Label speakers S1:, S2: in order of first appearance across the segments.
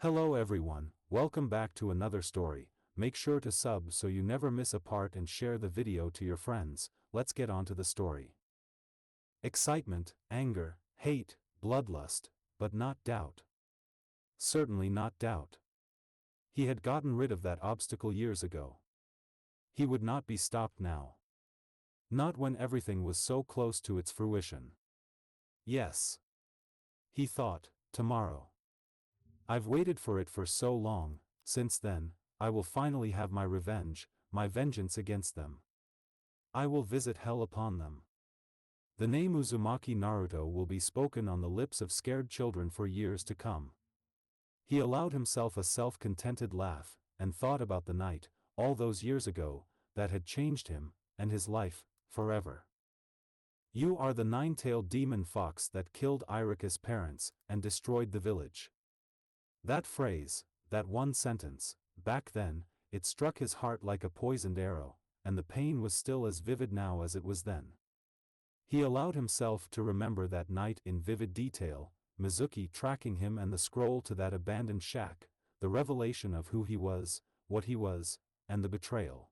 S1: Hello everyone, welcome back to another story. Make sure to sub so you never miss a part and share the video to your friends. Let's get on to the story. Excitement, anger, hate, bloodlust, but not doubt. Certainly not doubt. He had gotten rid of that obstacle years ago. He would not be stopped now. Not when everything was so close to its fruition. Yes. He thought, tomorrow. I've waited for it for so long. Since then, I will finally have my revenge, my vengeance against them. I will visit hell upon them. The name Uzumaki Naruto will be spoken on the lips of scared children for years to come. He allowed himself a self-contented laugh, and thought about the night, all those years ago, that had changed him, and his life, forever. You are the nine-tailed demon fox that killed Iruka's parents, and destroyed the village. That phrase, that one sentence, back then, it struck his heart like a poisoned arrow, and the pain was still as vivid now as it was then. He allowed himself to remember that night in vivid detail, Mizuki tracking him and the scroll to that abandoned shack, the revelation of who he was, what he was, and the betrayal.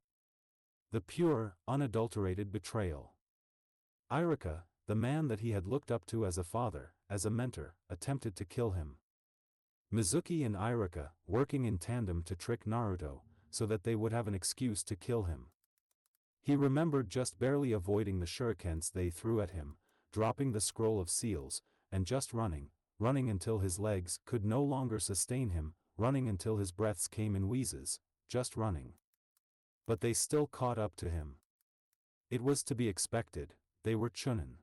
S1: The pure, unadulterated betrayal. Iruka, the man that he had looked up to as a father, as a mentor, attempted to kill him. Mizuki and Iruka, working in tandem to trick Naruto, so that they would have an excuse to kill him. He remembered just barely avoiding the shurikens they threw at him, dropping the scroll of seals, and just running until his legs could no longer sustain him, running until his breaths came in wheezes, just running. But they still caught up to him. It was to be expected, they were Chunin.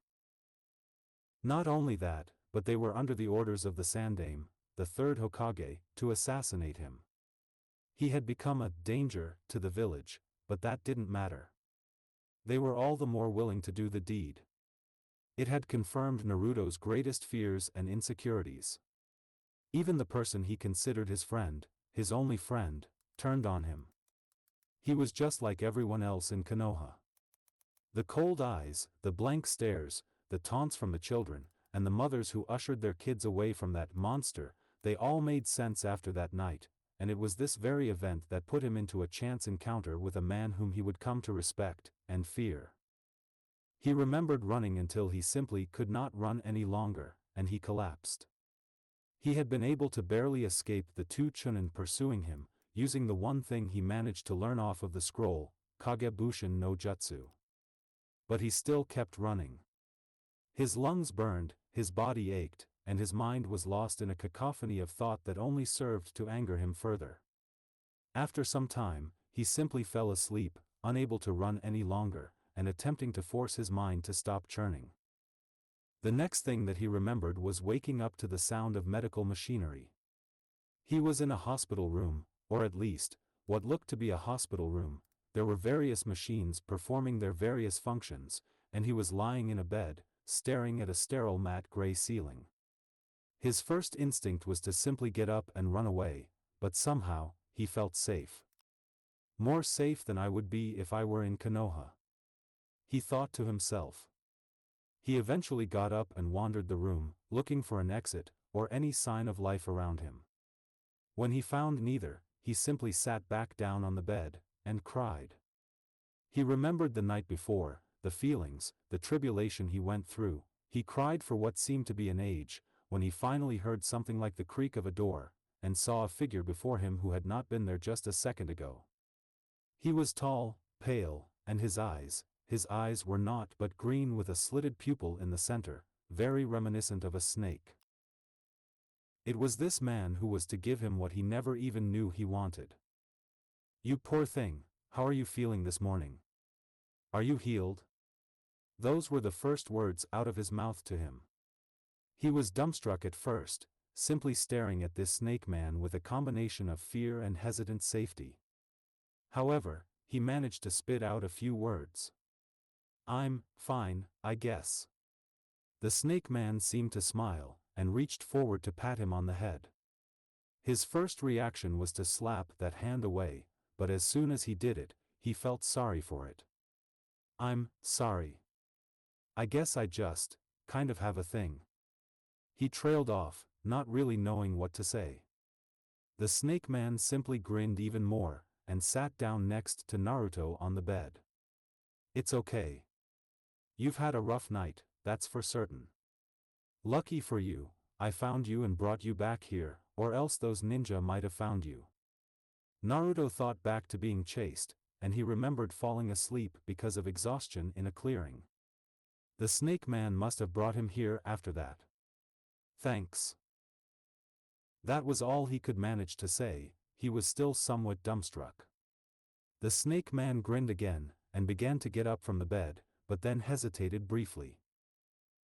S1: Not only that, but they were under the orders of the Sandaime, the third Hokage, to assassinate him. He had become a danger to the village, but that didn't matter. They were all the more willing to do the deed. It had confirmed Naruto's greatest fears and insecurities. Even the person he considered his friend, his only friend, turned on him. He was just like everyone else in Konoha. The cold eyes, the blank stares, the taunts from the children, and the mothers who ushered their kids away from that monster, they all made sense after that night, and it was this very event that put him into a chance encounter with a man whom he would come to respect and fear. He remembered running until he simply could not run any longer, and he collapsed. He had been able to barely escape the two Chunin pursuing him, using the one thing he managed to learn off of the scroll, Kagebushin no Jutsu. But he still kept running. His lungs burned, his body ached, and his mind was lost in a cacophony of thought that only served to anger him further. After some time, he simply fell asleep, unable to run any longer, and attempting to force his mind to stop churning. The next thing that he remembered was waking up to the sound of medical machinery. He was in a hospital room, or at least, what looked to be a hospital room. There were various machines performing their various functions, and he was lying in a bed, staring at a sterile matte gray ceiling. His first instinct was to simply get up and run away, but somehow, he felt safe. More safe than I would be if I were in Konoha. He thought to himself. He eventually got up and wandered the room, looking for an exit, or any sign of life around him. When he found neither, he simply sat back down on the bed, and cried. He remembered the night before, the feelings, the tribulation he went through. He cried for what seemed to be an age, when he finally heard something like the creak of a door, and saw a figure before him who had not been there just a second ago. He was tall, pale, and his eyes were not but green with a slitted pupil in the center, very reminiscent of a snake. It was this man who was to give him what he never even knew he wanted. "You poor thing, how are you feeling this morning? Are you healed?" Those were the first words out of his mouth to him. He was dumbstruck at first, simply staring at this snake man with a combination of fear and hesitant safety. However, he managed to spit out a few words. "I'm fine, I guess." The snake man seemed to smile, and reached forward to pat him on the head. His first reaction was to slap that hand away, but as soon as he did it, he felt sorry for it. "I'm sorry. I guess I just kind of have a thing." He trailed off, not really knowing what to say. The snake man simply grinned even more, and sat down next to Naruto on the bed. It's okay. You've had a rough night, that's for certain. Lucky for you, I found you and brought you back here, or else those ninja might have found you. Naruto thought back to being chased, and he remembered falling asleep because of exhaustion in a clearing. The snake man must have brought him here after that. Thanks. That was all he could manage to say. He was still somewhat dumbstruck. The snake man grinned again, and began to get up from the bed, but then hesitated briefly.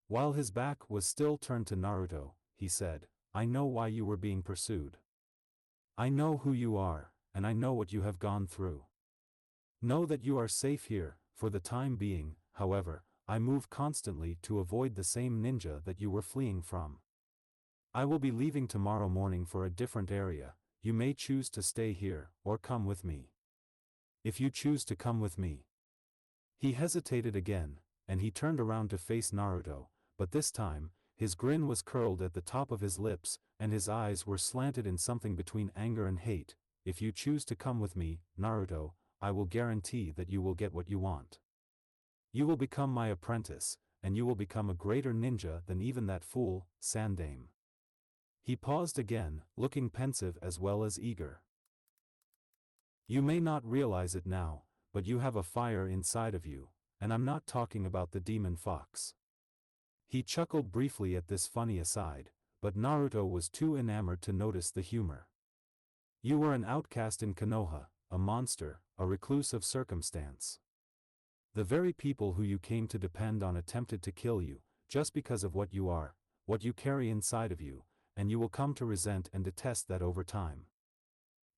S1: While his back was still turned to Naruto, he said, I know why you were being pursued. I know who you are, and I know what you have gone through. Know that you are safe here, for the time being. However, I move constantly to avoid the same ninja that you were fleeing from. I will be leaving tomorrow morning for a different area. You may choose to stay here, or come with me. If you choose to come with me. He hesitated again, and he turned around to face Naruto, but this time, his grin was curled at the top of his lips, and his eyes were slanted in something between anger and hate. If you choose to come with me, Naruto, I will guarantee that you will get what you want. You will become my apprentice, and you will become a greater ninja than even that fool, Sandaime. He paused again, looking pensive as well as eager. You may not realize it now, but you have a fire inside of you, and I'm not talking about the demon fox. He chuckled briefly at this funny aside, but Naruto was too enamored to notice the humor. You were an outcast in Konoha, a monster, a recluse of circumstance. The very people who you came to depend on attempted to kill you, just because of what you are, what you carry inside of you, and you will come to resent and detest that over time.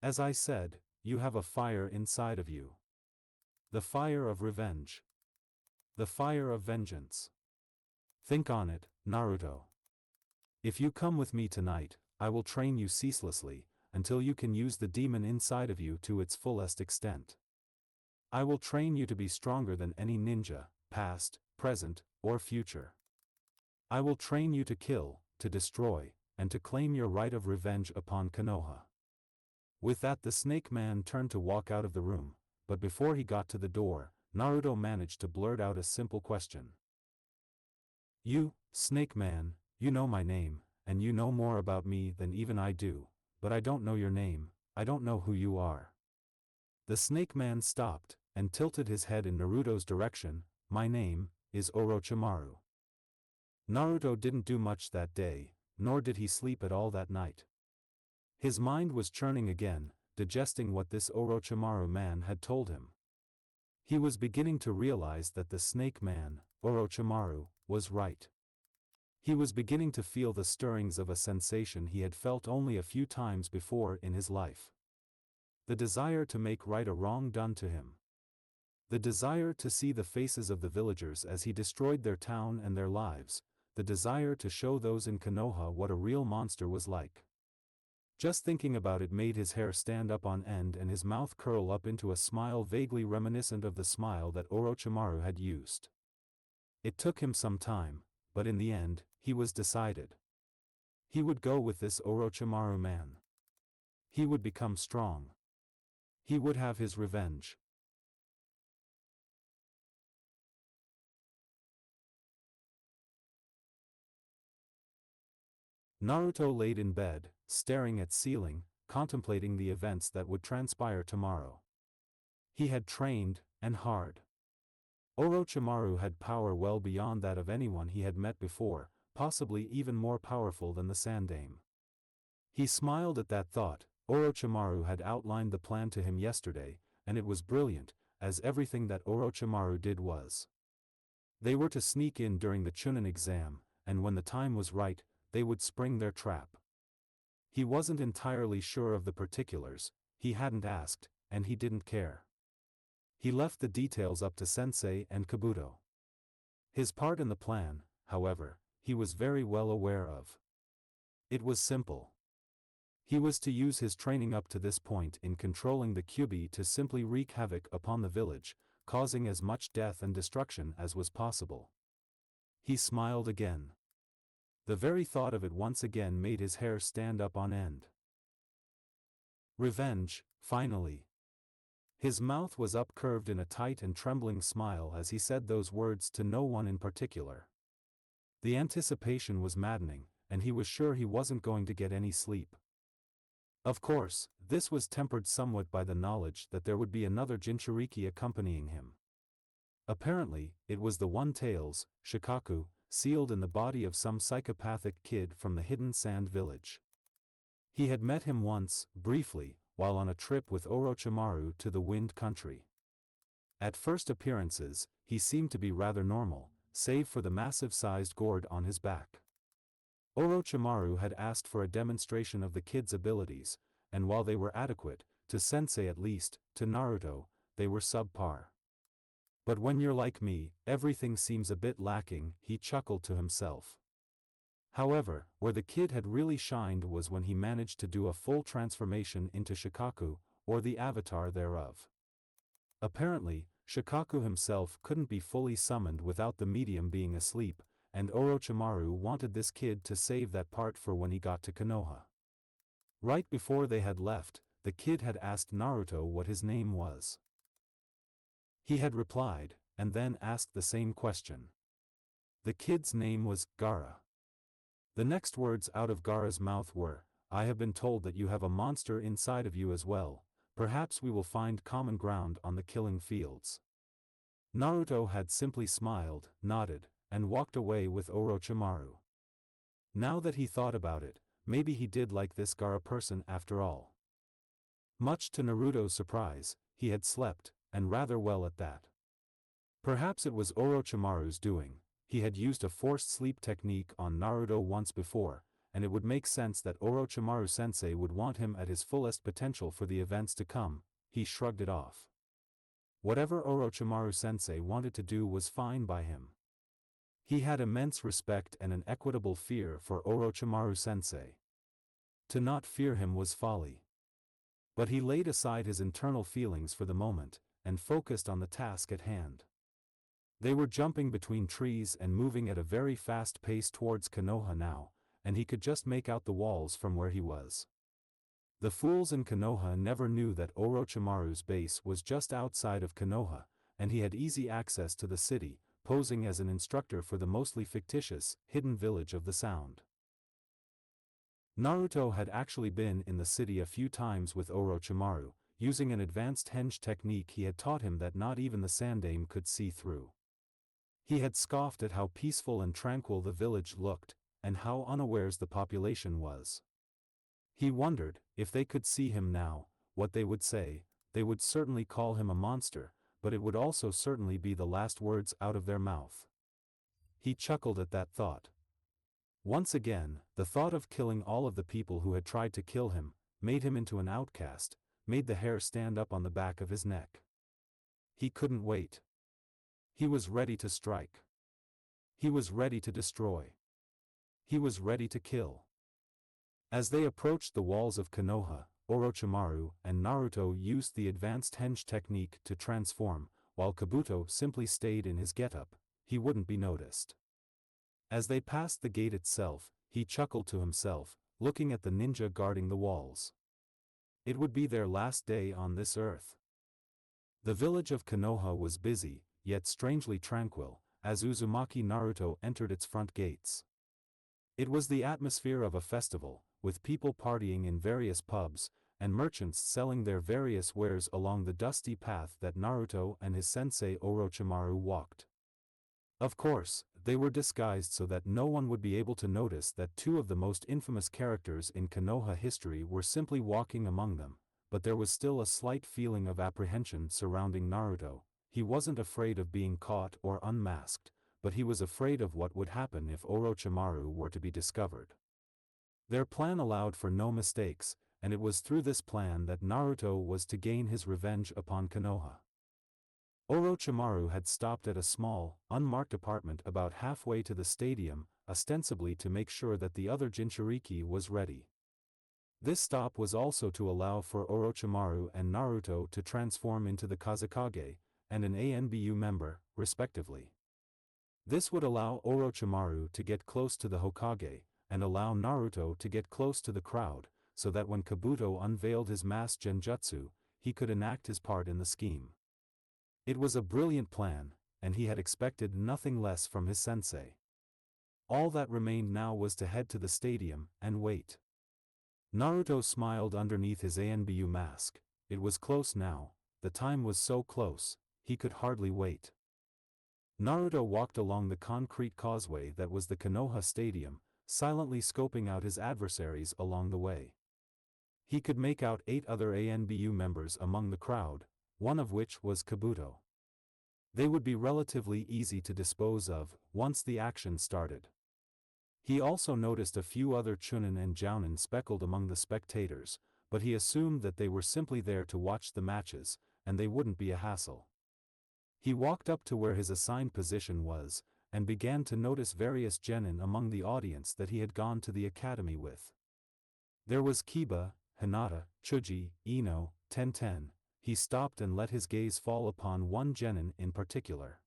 S1: As I said, you have a fire inside of you. The fire of revenge. The fire of vengeance. Think on it, Naruto. If you come with me tonight, I will train you ceaselessly, until you can use the demon inside of you to its fullest extent. I will train you to be stronger than any ninja, past, present, or future. I will train you to kill, to destroy, and to claim your right of revenge upon Konoha. With that, the snake man turned to walk out of the room, but before he got to the door, Naruto managed to blurt out a simple question. You, snake man, you know my name, and you know more about me than even I do, but I don't know your name, I don't know who you are. The snake man stopped, and tilted his head in Naruto's direction. My name is Orochimaru. Naruto didn't do much that day, nor did he sleep at all that night. His mind was churning again, digesting what this Orochimaru man had told him. He was beginning to realize that the snake man, Orochimaru, was right. He was beginning to feel the stirrings of a sensation he had felt only a few times before in his life. The desire to make right a wrong done to him. The desire to see the faces of the villagers as he destroyed their town and their lives. The desire to show those in Konoha what a real monster was like. Just thinking about it made his hair stand up on end and his mouth curl up into a smile vaguely reminiscent of the smile that Orochimaru had used. It took him some time, but in the end, he was decided. He would go with this Orochimaru man. He would become strong. He would have his revenge. Naruto laid in bed, staring at ceiling, contemplating the events that would transpire tomorrow. He had trained, and hard. Orochimaru had power well beyond that of anyone he had met before, possibly even more powerful than the Sandaime. He smiled at that thought. Orochimaru had outlined the plan to him yesterday, and it was brilliant, as everything that Orochimaru did was. They were to sneak in during the Chunin exam, and when the time was right, they would spring their trap. He wasn't entirely sure of the particulars, he hadn't asked, and he didn't care. He left the details up to Sensei and Kabuto. His part in the plan, however, he was very well aware of. It was simple. He was to use his training up to this point in controlling the Kyuubi to simply wreak havoc upon the village, causing as much death and destruction as was possible. He smiled again. The very thought of it once again made his hair stand up on end. Revenge, finally. His mouth was upcurved in a tight and trembling smile as he said those words to no one in particular. The anticipation was maddening, and he was sure he wasn't going to get any sleep. Of course, this was tempered somewhat by the knowledge that there would be another Jinchuriki accompanying him. Apparently, it was the One-Tails, Shikaku, sealed in the body of some psychopathic kid from the hidden sand village. He had met him once, briefly, while on a trip with Orochimaru to the Wind Country. At first appearances, he seemed to be rather normal, save for the massive-sized gourd on his back. Orochimaru had asked for a demonstration of the kid's abilities, and while they were adequate, to Sensei at least, to Naruto, they were subpar. But when you're like me, everything seems a bit lacking, he chuckled to himself. However, where the kid had really shined was when he managed to do a full transformation into Shikaku, or the avatar thereof. Apparently, Shikaku himself couldn't be fully summoned without the medium being asleep, and Orochimaru wanted this kid to save that part for when he got to Konoha. Right before they had left, the kid had asked Naruto what his name was. He had replied, and then asked the same question. The kid's name was Gaara. The next words out of Gaara's mouth were, "I have been told that you have a monster inside of you as well, perhaps we will find common ground on the killing fields." Naruto had simply smiled, nodded, and walked away with Orochimaru. Now that he thought about it, maybe he did like this Gaara person after all. Much to Naruto's surprise, he had slept, and rather well at that. Perhaps it was Orochimaru's doing. He had used a forced sleep technique on Naruto once before, and it would make sense that Orochimaru-sensei would want him at his fullest potential for the events to come. He shrugged it off. Whatever Orochimaru-sensei wanted to do was fine by him. He had immense respect and an equitable fear for Orochimaru-sensei. To not fear him was folly. But he laid aside his internal feelings for the moment, and focused on the task at hand. They were jumping between trees and moving at a very fast pace towards Konoha now, and he could just make out the walls from where he was. The fools in Konoha never knew that Orochimaru's base was just outside of Konoha, and he had easy access to the city, posing as an instructor for the mostly fictitious, hidden village of the Sound. Naruto had actually been in the city a few times with Orochimaru, using an advanced henge technique he had taught him that not even the Sandaime could see through. He had scoffed at how peaceful and tranquil the village looked, and how unawares the population was. He wondered, if they could see him now, what they would say. They would certainly call him a monster, but it would also certainly be the last words out of their mouth. He chuckled at that thought. Once again, the thought of killing all of the people who had tried to kill him, made him into an outcast, made the hair stand up on the back of his neck. He couldn't wait. He was ready to strike. He was ready to destroy. He was ready to kill. As they approached the walls of Konoha, Orochimaru and Naruto used the advanced henge technique to transform, while Kabuto simply stayed in his getup. He wouldn't be noticed. As they passed the gate itself, he chuckled to himself, looking at the ninja guarding the walls. It would be their last day on this earth. The village of Konoha was busy, yet strangely tranquil, as Uzumaki Naruto entered its front gates. It was the atmosphere of a festival, with people partying in various pubs, and merchants selling their various wares along the dusty path that Naruto and his sensei Orochimaru walked. Of course, they were disguised so that no one would be able to notice that two of the most infamous characters in Konoha history were simply walking among them, but there was still a slight feeling of apprehension surrounding Naruto. He wasn't afraid of being caught or unmasked, but he was afraid of what would happen if Orochimaru were to be discovered. Their plan allowed for no mistakes, and it was through this plan that Naruto was to gain his revenge upon Konoha. Orochimaru had stopped at a small, unmarked apartment about halfway to the stadium, ostensibly to make sure that the other Jinchuriki was ready. This stop was also to allow for Orochimaru and Naruto to transform into the Kazekage and an ANBU member, respectively. This would allow Orochimaru to get close to the Hokage, and allow Naruto to get close to the crowd, so that when Kabuto unveiled his mass genjutsu, he could enact his part in the scheme. It was a brilliant plan, and he had expected nothing less from his sensei. All that remained now was to head to the stadium and wait. Naruto smiled underneath his ANBU mask. It was close now, the time was so close, he could hardly wait. Naruto walked along the concrete causeway that was the Konoha Stadium, silently scoping out his adversaries along the way. He could make out 8 other ANBU members among the crowd, one of which was Kabuto. They would be relatively easy to dispose of once the action started. He also noticed a few other Chunin and Jounin speckled among the spectators, but he assumed that they were simply there to watch the matches, and they wouldn't be a hassle. He walked up to where his assigned position was, and began to notice various genin among the audience that he had gone to the academy with. There was Kiba, Hinata, Chuji, Ino, Tenten. He stopped and let his gaze fall upon one genin in particular.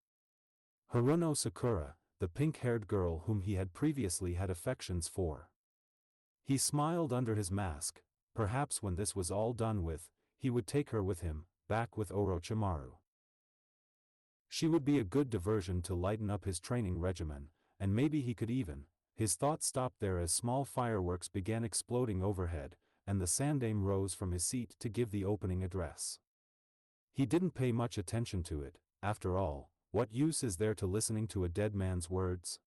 S1: Haruno Sakura, the pink-haired girl whom he had previously had affections for. He smiled under his mask. Perhaps when this was all done with, he would take her with him, back with Orochimaru. She would be a good diversion to lighten up his training regimen, and maybe he could even. His thoughts stopped there as small fireworks began exploding overhead, and the Sandaime rose from his seat to give the opening address. He didn't pay much attention to it. After all, what use is there to listening to a dead man's words?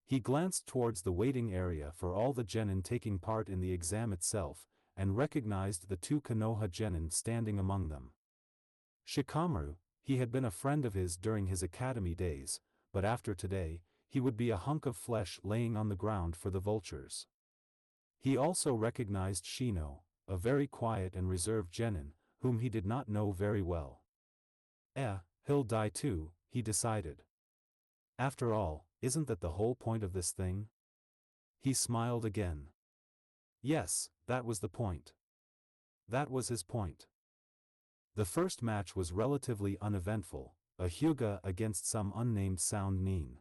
S1: He glanced towards the waiting area for all the genin taking part in the exam itself, and recognized the 2 Konoha genin standing among them. Shikamaru, he had been a friend of his during his academy days, but after today, he would be a hunk of flesh laying on the ground for the vultures. He also recognized Shino, a very quiet and reserved genin, whom he did not know very well. He'll die too, he decided. After all, isn't that the whole point of this thing? He smiled again. Yes, that was the point. That was his point. The first match was relatively uneventful, a Hyuga against some unnamed sound nin.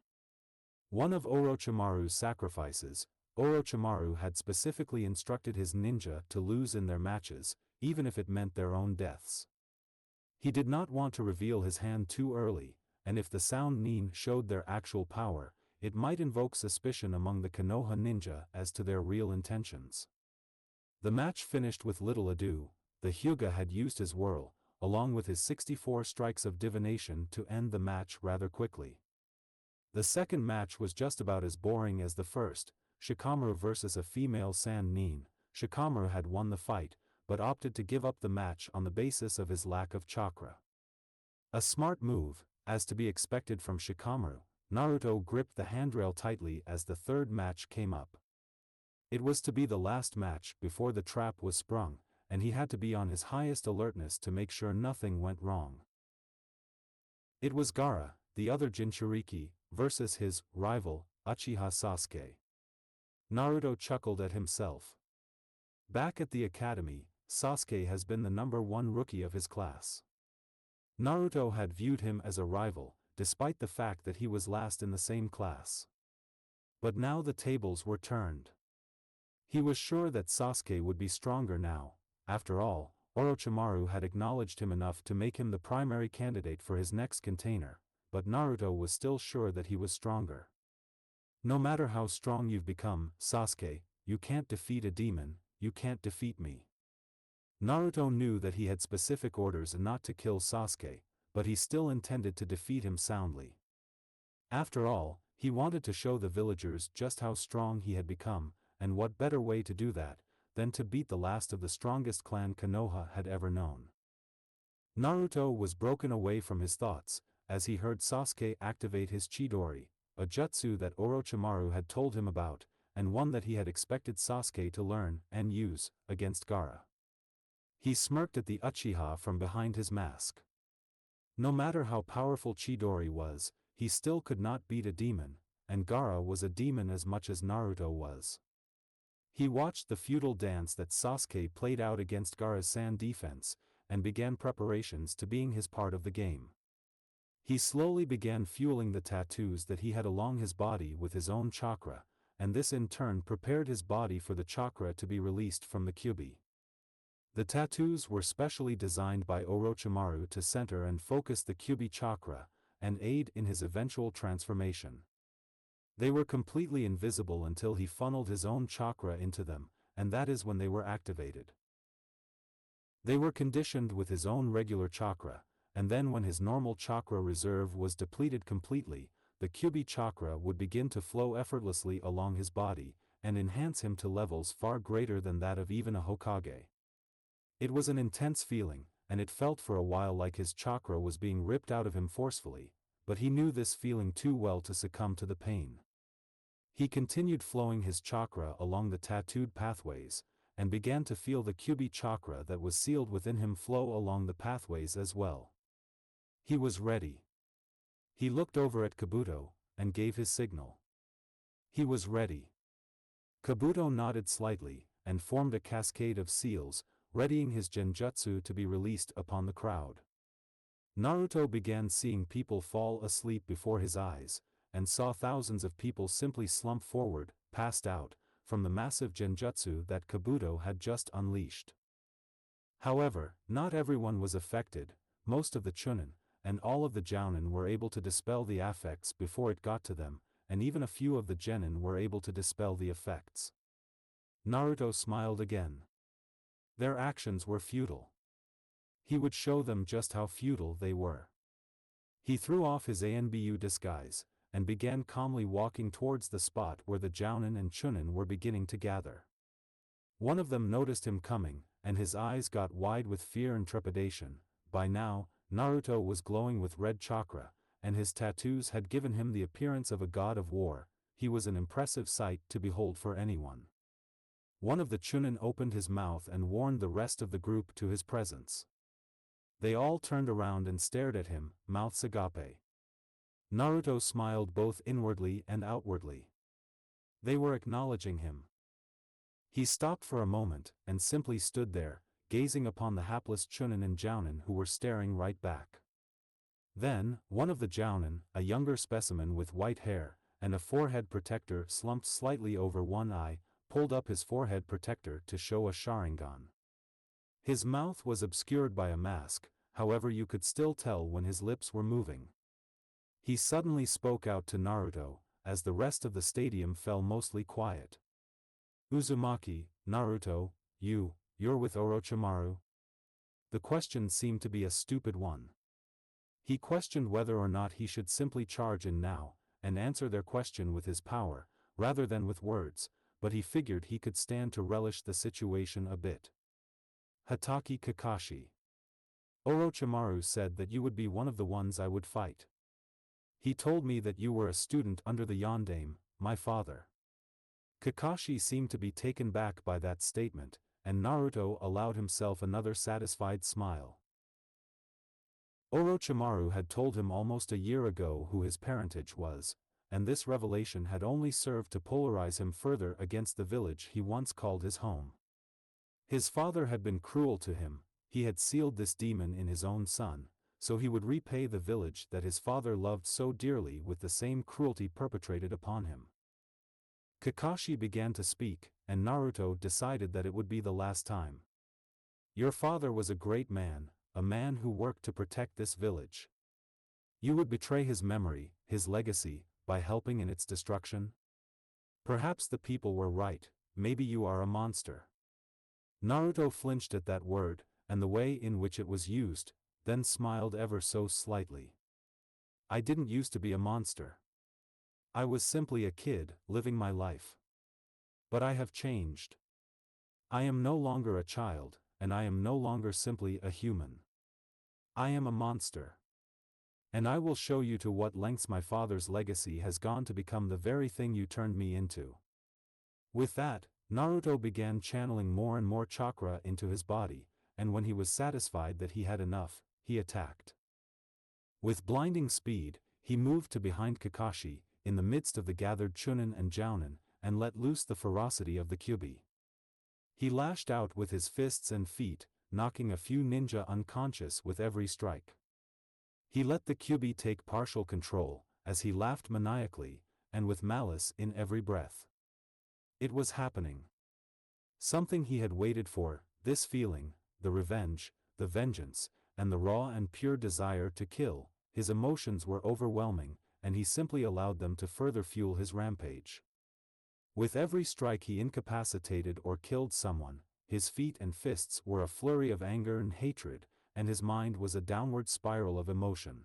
S1: One of Orochimaru's sacrifices. Orochimaru had specifically instructed his ninja to lose in their matches, even if it meant their own deaths. He did not want to reveal his hand too early, and if the sound nin showed their actual power, it might invoke suspicion among the Konoha ninja as to their real intentions. The match finished with little ado. The Hyuga had used his whirl, along with his 64 strikes of divination to end the match rather quickly. The second match was just about as boring as the first, Shikamaru versus a female sand nin. Shikamaru had won the fight, but opted to give up the match on the basis of his lack of chakra. A smart move, as to be expected from Shikamaru. Naruto gripped the handrail tightly as the third match came up. It was to be the last match before the trap was sprung, and he had to be on his highest alertness to make sure nothing went wrong. It was Gaara, the other Jinchuriki, versus his rival, Uchiha Sasuke. Naruto chuckled at himself. Back at the academy, Sasuke has been the #1 rookie of his class. Naruto had viewed him as a rival, despite the fact that he was last in the same class. But now the tables were turned. He was sure that Sasuke would be stronger now. After all, Orochimaru had acknowledged him enough to make him the primary candidate for his next container, but Naruto was still sure that he was stronger. No matter how strong you've become, Sasuke, you can't defeat a demon, you can't defeat me. Naruto knew that he had specific orders not to kill Sasuke, but he still intended to defeat him soundly. After all, he wanted to show the villagers just how strong he had become, and what better way to do that than to beat the last of the strongest clan Konoha had ever known. Naruto was broken away from his thoughts, as he heard Sasuke activate his Chidori, a jutsu that Orochimaru had told him about, and one that he had expected Sasuke to learn and use against Gaara. He smirked at the Uchiha from behind his mask. No matter how powerful Chidori was, he still could not beat a demon, and Gaara was a demon as much as Naruto was. He watched the feudal dance that Sasuke played out against Gaara's sand defense, and began preparations to being his part of the game. He slowly began fueling the tattoos that he had along his body with his own chakra, and this in turn prepared his body for the chakra to be released from the kyubi. The tattoos were specially designed by Orochimaru to center and focus the kyubi chakra, and aid in his eventual transformation. They were completely invisible until he funneled his own chakra into them, and that is when they were activated. They were conditioned with his own regular chakra, and then when his normal chakra reserve was depleted completely, the kyubi chakra would begin to flow effortlessly along his body, and enhance him to levels far greater than that of even a Hokage. It was an intense feeling, and it felt for a while like his chakra was being ripped out of him forcefully, but he knew this feeling too well to succumb to the pain. He continued flowing his chakra along the tattooed pathways, and began to feel the kyubi chakra that was sealed within him flow along the pathways as well. He was ready. He looked over at Kabuto, and gave his signal. He was ready. Kabuto nodded slightly, and formed a cascade of seals, readying his genjutsu to be released upon the crowd. Naruto began seeing people fall asleep before his eyes, and saw thousands of people simply slump forward, passed out, from the massive genjutsu that Kabuto had just unleashed. However, not everyone was affected. Most of the Chunin, and all of the Jounin were able to dispel the affects before it got to them, and even a few of the Genin were able to dispel the effects. Naruto smiled again. Their actions were futile. He would show them just how futile they were. He threw off his Anbu disguise, and began calmly walking towards the spot where the Jounin and Chunin were beginning to gather. One of them noticed him coming, and his eyes got wide with fear and trepidation. By now, Naruto was glowing with red chakra, and his tattoos had given him the appearance of a god of war. He was an impressive sight to behold for anyone. One of the Chunin opened his mouth and warned the rest of the group to his presence. They all turned around and stared at him, mouths agape. Naruto smiled both inwardly and outwardly. They were acknowledging him. He stopped for a moment, and simply stood there, gazing upon the hapless Chunin and Jounin who were staring right back. Then, one of the Jounin, a younger specimen with white hair, and a forehead protector slumped slightly over one eye, pulled up his forehead protector to show a Sharingan. His mouth was obscured by a mask, however you could still tell when his lips were moving. He suddenly spoke out to Naruto, as the rest of the stadium fell mostly quiet. Uzumaki, Naruto, you're with Orochimaru? The question seemed to be a stupid one. He questioned whether or not he should simply charge in now, and answer their question with his power, rather than with words, but he figured he could stand to relish the situation a bit. Hatake Kakashi. Orochimaru said that you would be one of the ones I would fight. He told me that you were a student under the Yondaime, my father. Kakashi seemed to be taken back by that statement, and Naruto allowed himself another satisfied smile. Orochimaru had told him almost a year ago who his parentage was, and this revelation had only served to polarize him further against the village he once called his home. His father had been cruel to him. He had sealed this demon in his own son, so he would repay the village that his father loved so dearly with the same cruelty perpetrated upon him. Kakashi began to speak, and Naruto decided that it would be the last time. Your father was a great man, a man who worked to protect this village. You would betray his memory, his legacy, by helping in its destruction? Perhaps the people were right, maybe you are a monster. Naruto flinched at that word, and the way in which it was used, then smiled ever so slightly. I didn't used to be a monster. I was simply a kid, living my life. But I have changed. I am no longer a child, and I am no longer simply a human. I am a monster. And I will show you to what lengths my father's legacy has gone to become the very thing you turned me into. With that, Naruto began channeling more and more chakra into his body, and when he was satisfied that he had enough, he attacked. With blinding speed, he moved to behind Kakashi, in the midst of the gathered Chunin and Jounin, and let loose the ferocity of the Kyubi. He lashed out with his fists and feet, knocking a few ninja unconscious with every strike. He let the Kyubi take partial control, as he laughed maniacally, and with malice in every breath. It was happening. Something he had waited for, this feeling, the revenge, the vengeance, and the raw and pure desire to kill. His emotions were overwhelming, and he simply allowed them to further fuel his rampage. With every strike he incapacitated or killed someone, his feet and fists were a flurry of anger and hatred, and his mind was a downward spiral of emotion.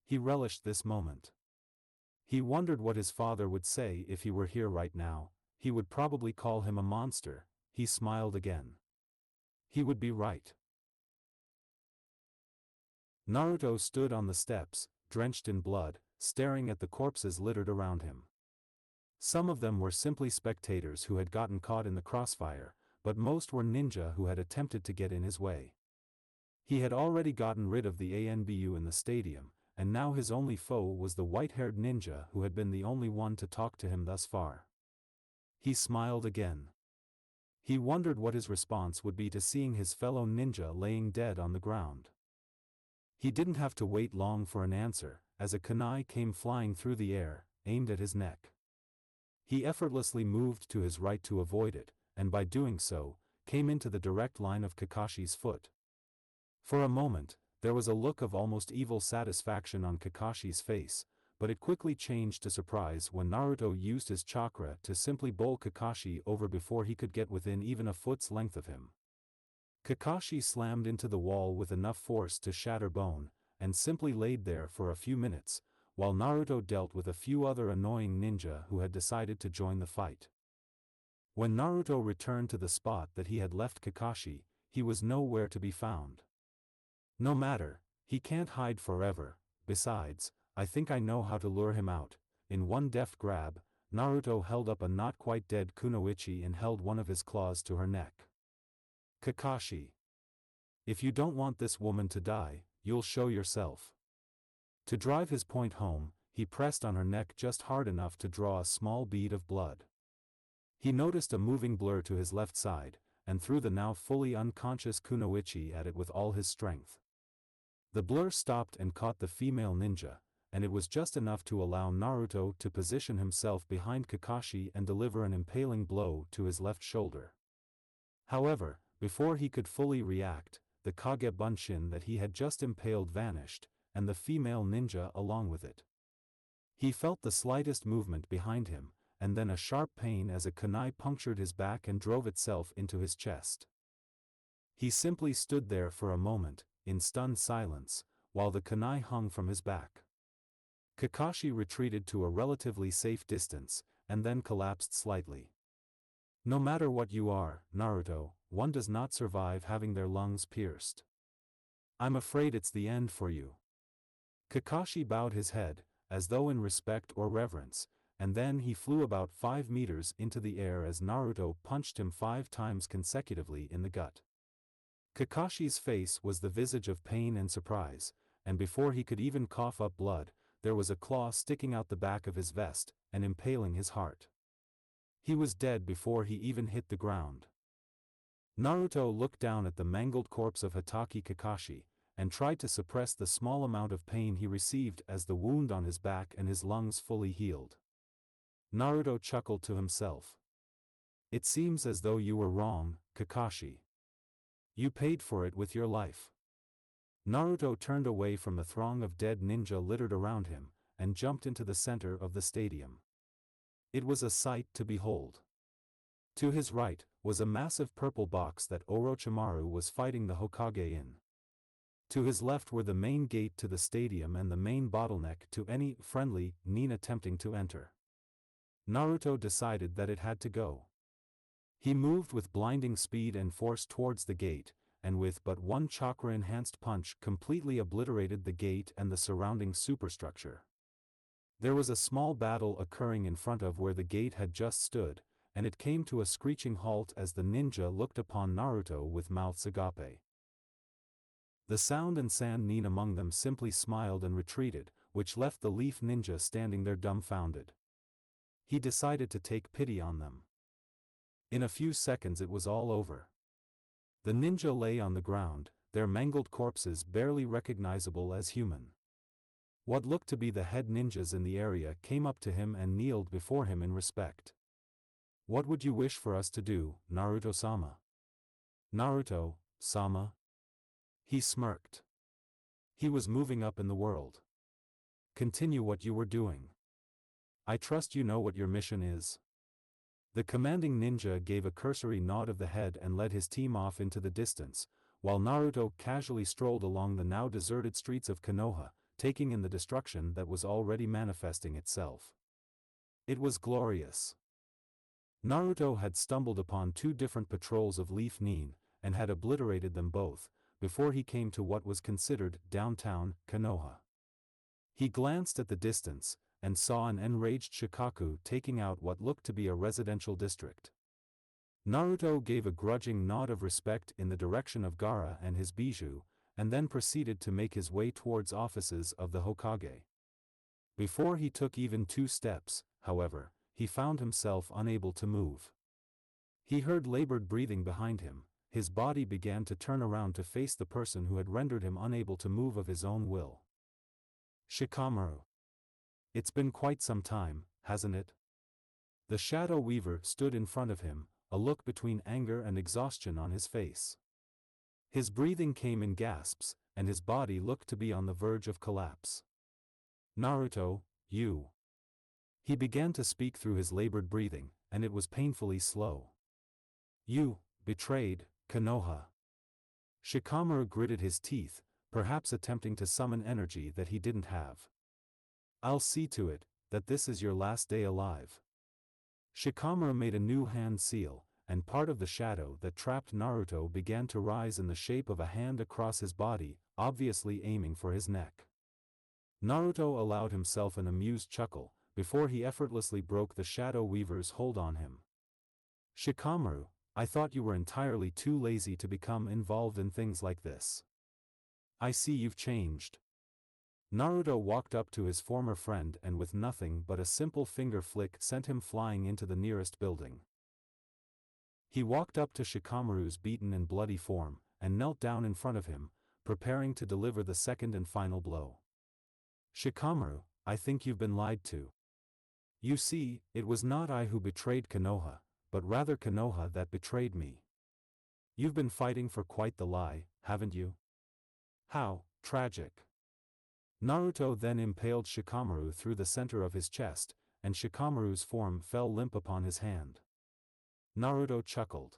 S1: He relished this moment. He wondered what his father would say if he were here right now. He would probably call him a monster. He smiled again. He would be right. Naruto stood on the steps, drenched in blood, staring at the corpses littered around him. Some of them were simply spectators who had gotten caught in the crossfire, but most were ninja who had attempted to get in his way. He had already gotten rid of the ANBU in the stadium, and now his only foe was the white-haired ninja who had been the only one to talk to him thus far. He smiled again. He wondered what his response would be to seeing his fellow ninja laying dead on the ground. He didn't have to wait long for an answer, as a kunai came flying through the air, aimed at his neck. He effortlessly moved to his right to avoid it, and by doing so, came into the direct line of Kakashi's foot. For a moment, there was a look of almost evil satisfaction on Kakashi's face, but it quickly changed to surprise when Naruto used his chakra to simply bowl Kakashi over before he could get within even a foot's length of him. Kakashi slammed into the wall with enough force to shatter bone, and simply laid there for a few minutes, while Naruto dealt with a few other annoying ninja who had decided to join the fight. When Naruto returned to the spot that he had left Kakashi, he was nowhere to be found. No matter, he can't hide forever. Besides, I think I know how to lure him out. In one deft grab, Naruto held up a not quite dead kunoichi and held one of his claws to her neck. Kakashi. If you don't want this woman to die, you'll show yourself. To drive his point home, he pressed on her neck just hard enough to draw a small bead of blood. He noticed a moving blur to his left side, and threw the now fully unconscious kunoichi at it with all his strength. The blur stopped and caught the female ninja, and it was just enough to allow Naruto to position himself behind Kakashi and deliver an impaling blow to his left shoulder. However, before he could fully react, the Kage Bunshin that he had just impaled vanished, and the female ninja along with it. He felt the slightest movement behind him, and then a sharp pain as a kunai punctured his back and drove itself into his chest. He simply stood there for a moment, in stunned silence, while the kunai hung from his back. Kakashi retreated to a relatively safe distance, and then collapsed slightly. No matter what you are, Naruto, one does not survive having their lungs pierced. I'm afraid it's the end for you. Kakashi bowed his head, as though in respect or reverence, and then he flew about 5 meters into the air as Naruto punched him 5 times consecutively in the gut. Kakashi's face was the visage of pain and surprise, and before he could even cough up blood, there was a claw sticking out the back of his vest, and impaling his heart. He was dead before he even hit the ground. Naruto looked down at the mangled corpse of Hatake Kakashi, and tried to suppress the small amount of pain he received as the wound on his back and his lungs fully healed. Naruto chuckled to himself. It seems as though you were wrong, Kakashi. You paid for it with your life. Naruto turned away from the throng of dead ninja littered around him, and jumped into the center of the stadium. It was a sight to behold. To his right was a massive purple box that Orochimaru was fighting the Hokage in. To his left were the main gate to the stadium and the main bottleneck to any friendly nin attempting to enter. Naruto decided that it had to go. He moved with blinding speed and force towards the gate, and with but one chakra-enhanced punch completely obliterated the gate and the surrounding superstructure. There was a small battle occurring in front of where the gate had just stood, and it came to a screeching halt as the ninja looked upon Naruto with mouths agape. The sound and sand nin among them simply smiled and retreated, which left the leaf ninja standing there dumbfounded. He decided to take pity on them. In a few seconds it was all over. The ninja lay on the ground, their mangled corpses barely recognizable as human. What looked to be the head ninjas in the area came up to him and kneeled before him in respect. What would you wish for us to do, Naruto-sama? Naruto-sama? He smirked. He was moving up in the world. Continue what you were doing. I trust you know what your mission is. The commanding ninja gave a cursory nod of the head and led his team off into the distance, while Naruto casually strolled along the now deserted streets of Konoha, taking in the destruction that was already manifesting itself. It was glorious. Naruto had stumbled upon two different patrols of Leaf Nin, and had obliterated them both, before he came to what was considered downtown Konoha. He glanced at the distance, and saw an enraged Shikaku taking out what looked to be a residential district. Naruto gave a grudging nod of respect in the direction of Gaara and his bijou, and then proceeded to make his way towards offices of the Hokage. Before he took even 2 steps, however, he found himself unable to move. He heard labored breathing behind him. His body began to turn around to face the person who had rendered him unable to move of his own will. Shikamaru. It's been quite some time, hasn't it? The Shadow Weaver stood in front of him, a look between anger and exhaustion on his face. His breathing came in gasps, and his body looked to be on the verge of collapse. Naruto, you. He began to speak through his labored breathing, and it was painfully slow. You betrayed Konoha. Shikamaru gritted his teeth, perhaps attempting to summon energy that he didn't have. I'll see to it, that this is your last day alive. Shikamaru made a new hand seal, and part of the shadow that trapped Naruto began to rise in the shape of a hand across his body, obviously aiming for his neck. Naruto allowed himself an amused chuckle, before he effortlessly broke the Shadow Weaver's hold on him. Shikamaru, I thought you were entirely too lazy to become involved in things like this. I see you've changed. Naruto walked up to his former friend and with nothing but a simple finger flick sent him flying into the nearest building. He walked up to Shikamaru's beaten and bloody form, and knelt down in front of him, preparing to deliver the second and final blow. Shikamaru, I think you've been lied to. You see, it was not I who betrayed Konoha, but rather Konoha that betrayed me. You've been fighting for quite the lie, haven't you? How tragic. Naruto then impaled Shikamaru through the center of his chest, and Shikamaru's form fell limp upon his hand. Naruto chuckled.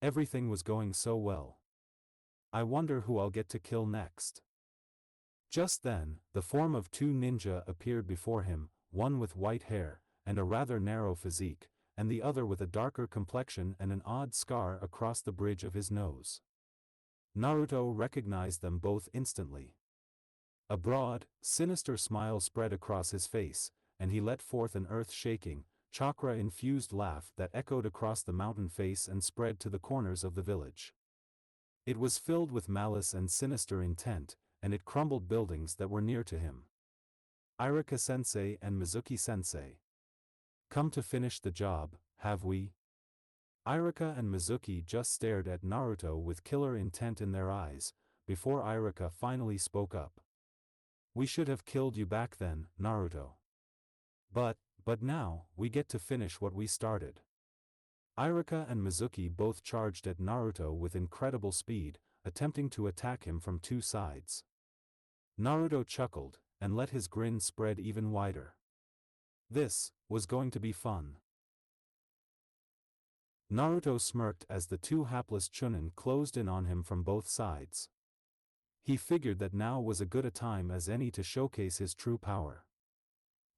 S1: Everything was going so well. I wonder who I'll get to kill next. Just then, the form of 2 ninja appeared before him, one with white hair, and a rather narrow physique, and the other with a darker complexion and an odd scar across the bridge of his nose. Naruto recognized them both instantly. A broad, sinister smile spread across his face, and he let forth an earth-shaking, chakra-infused laugh that echoed across the mountain face and spread to the corners of the village. It was filled with malice and sinister intent, and it crumbled buildings that were near to him. Iruka-sensei and Mizuki-sensei. Come to finish the job, have we? Iruka and Mizuki just stared at Naruto with killer intent in their eyes, before Iruka finally spoke up. We should have killed you back then, Naruto. But now, we get to finish what we started. Iruka and Mizuki both charged at Naruto with incredible speed, attempting to attack him from 2 sides. Naruto chuckled, and let his grin spread even wider. This was going to be fun. Naruto smirked as the 2 hapless Chunin closed in on him from both sides. He figured that now was as good a time as any to showcase his true power.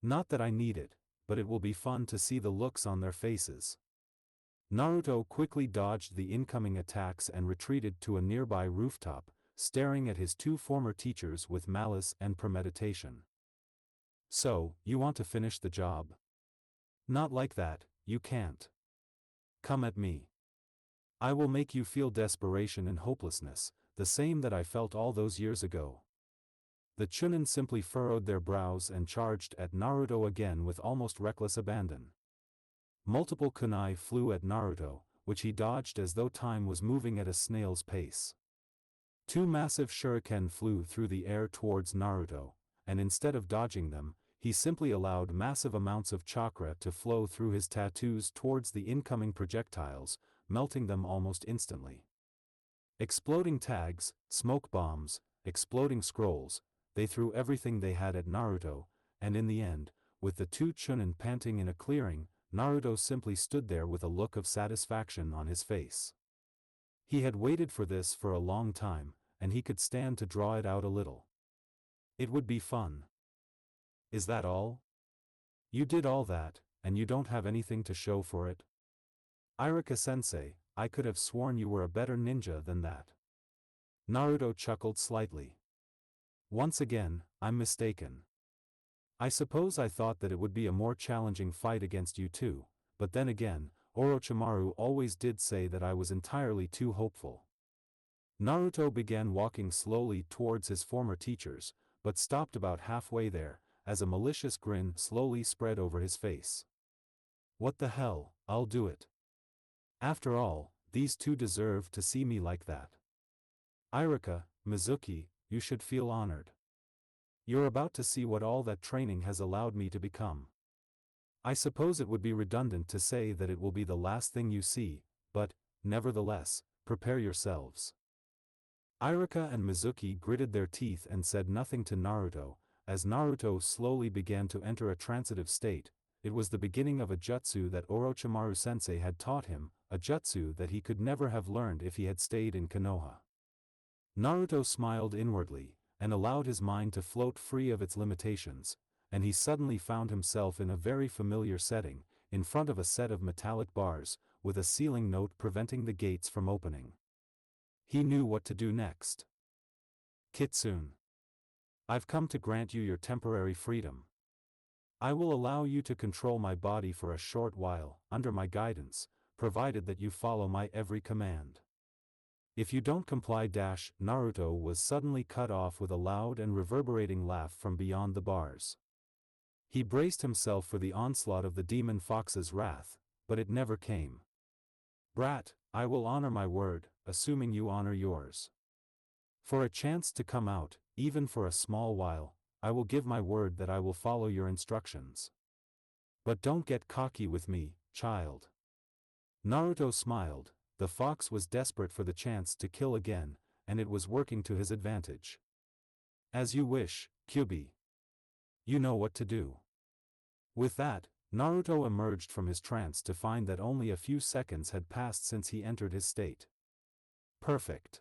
S1: Not that I need it, but it will be fun to see the looks on their faces. Naruto quickly dodged the incoming attacks and retreated to a nearby rooftop, staring at his 2 former teachers with malice and premeditation. So, you want to finish the job? Not like that, you can't. Come at me. I will make you feel desperation and hopelessness, the same that I felt all those years ago. The Chunin simply furrowed their brows and charged at Naruto again with almost reckless abandon. Multiple kunai flew at Naruto, which he dodged as though time was moving at a snail's pace. 2 massive shuriken flew through the air towards Naruto, and instead of dodging them, he simply allowed massive amounts of chakra to flow through his tattoos towards the incoming projectiles, melting them almost instantly. Exploding tags, smoke bombs, exploding scrolls, they threw everything they had at Naruto, and in the end, with the two Chunin panting in a clearing, Naruto simply stood there with a look of satisfaction on his face. He had waited for this for a long time, and he could stand to draw it out a little. It would be fun. Is that all? You did all that, and you don't have anything to show for it? Iruka-sensei, I could have sworn you were a better ninja than that. Naruto chuckled slightly. Once again, I'm mistaken. I suppose I thought that it would be a more challenging fight against you too, but then again, Orochimaru always did say that I was entirely too hopeful. Naruto began walking slowly towards his former teachers, but stopped about halfway there, as a malicious grin slowly spread over his face. What the hell, I'll do it. After all, these two deserve to see me like that. Iruka, Mizuki, you should feel honored. You're about to see what all that training has allowed me to become. I suppose it would be redundant to say that it will be the last thing you see, but, nevertheless, prepare yourselves. Iruka and Mizuki gritted their teeth and said nothing to Naruto. As Naruto slowly began to enter a transitive state, it was the beginning of a jutsu that Orochimaru-sensei had taught him, a jutsu that he could never have learned if he had stayed in Konoha. Naruto smiled inwardly, and allowed his mind to float free of its limitations, and he suddenly found himself in a very familiar setting, in front of a set of metallic bars, with a sealing note preventing the gates from opening. He knew what to do next. Kitsune. I've come to grant you your temporary freedom. I will allow you to control my body for a short while, under my guidance, provided that you follow my every command. If you don't comply, Naruto was suddenly cut off with a loud and reverberating laugh from beyond the bars. He braced himself for the onslaught of the demon fox's wrath, but it never came. Brat, I will honor my word, assuming you honor yours. For a chance to come out, even for a small while, I will give my word that I will follow your instructions. But don't get cocky with me, child. Naruto smiled. The fox was desperate for the chance to kill again, and it was working to his advantage. As you wish, Kyuubi. You know what to do. With that, Naruto emerged from his trance to find that only a few seconds had passed since he entered his state. Perfect.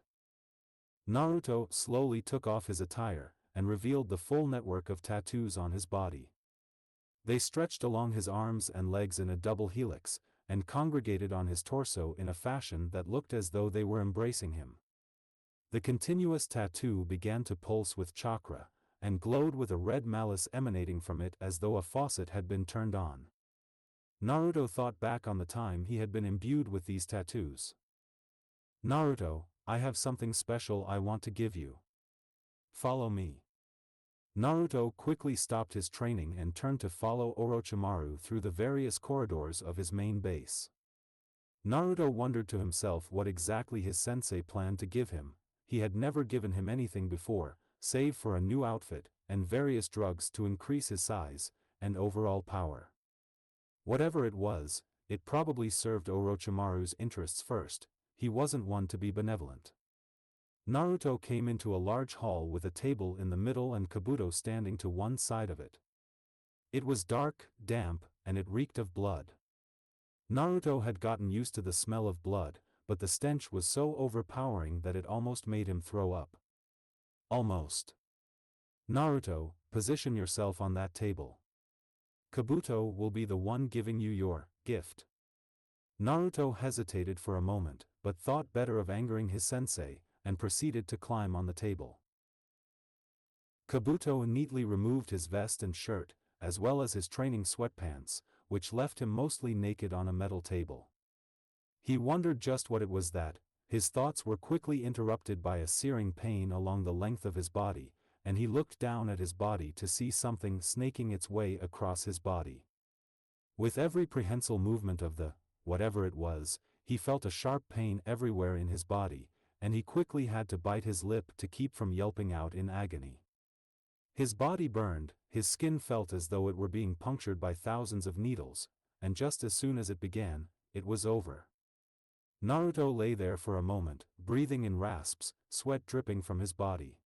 S1: Naruto slowly took off his attire, and revealed the full network of tattoos on his body. They stretched along his arms and legs in a double helix, and congregated on his torso in a fashion that looked as though they were embracing him. The continuous tattoo began to pulse with chakra, and glowed with a red malice emanating from it as though a faucet had been turned on. Naruto thought back on the time he had been imbued with these tattoos. Naruto, I have something special I want to give you. Follow me. Naruto quickly stopped his training and turned to follow Orochimaru through the various corridors of his main base. Naruto wondered to himself what exactly his sensei planned to give him. He had never given him anything before, save for a new outfit, and various drugs to increase his size, and overall power. Whatever it was, it probably served Orochimaru's interests first. He wasn't one to be benevolent. Naruto came into a large hall with a table in the middle and Kabuto standing to one side of it. It was dark, damp, and it reeked of blood. Naruto had gotten used to the smell of blood, but the stench was so overpowering that it almost made him throw up. Almost. Naruto, position yourself on that table. Kabuto will be the one giving you your gift. Naruto hesitated for a moment, but thought better of angering his sensei, and proceeded to climb on the table. Kabuto neatly removed his vest and shirt, as well as his training sweatpants, which left him mostly naked on a metal table. He wondered just what it was that. His thoughts were quickly interrupted by a searing pain along the length of his body, and he looked down at his body to see something snaking its way across his body. With every prehensile movement of the, whatever it was, he felt a sharp pain everywhere in his body, and he quickly had to bite his lip to keep from yelping out in agony. His body burned, his skin felt as though it were being punctured by thousands of needles, and just as soon as it began, it was over. Naruto lay there for a moment, breathing in rasps, sweat dripping from his body.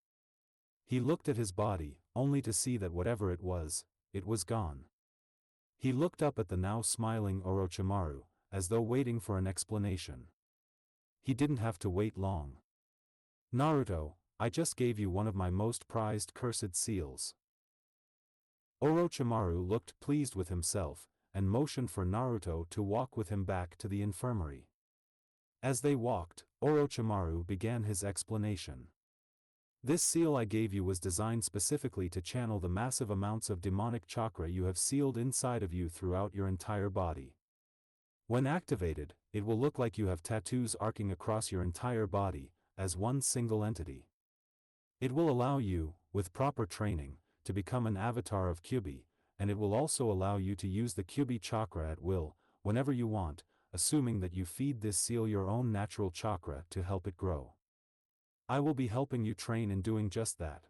S1: He looked at his body, only to see that whatever it was gone. He looked up at the now smiling Orochimaru, as though waiting for an explanation. He didn't have to wait long. "Naruto, I just gave you one of my most prized cursed seals." Orochimaru looked pleased with himself, and motioned for Naruto to walk with him back to the infirmary. As they walked, Orochimaru began his explanation. "This seal I gave you was designed specifically to channel the massive amounts of demonic chakra you have sealed inside of you throughout your entire body. When activated, it will look like you have tattoos arcing across your entire body, as one single entity. It will allow you, with proper training, to become an avatar of Kyuubi, and it will also allow you to use the Kyuubi chakra at will, whenever you want, assuming that you feed this seal your own natural chakra to help it grow. I will be helping you train in doing just that."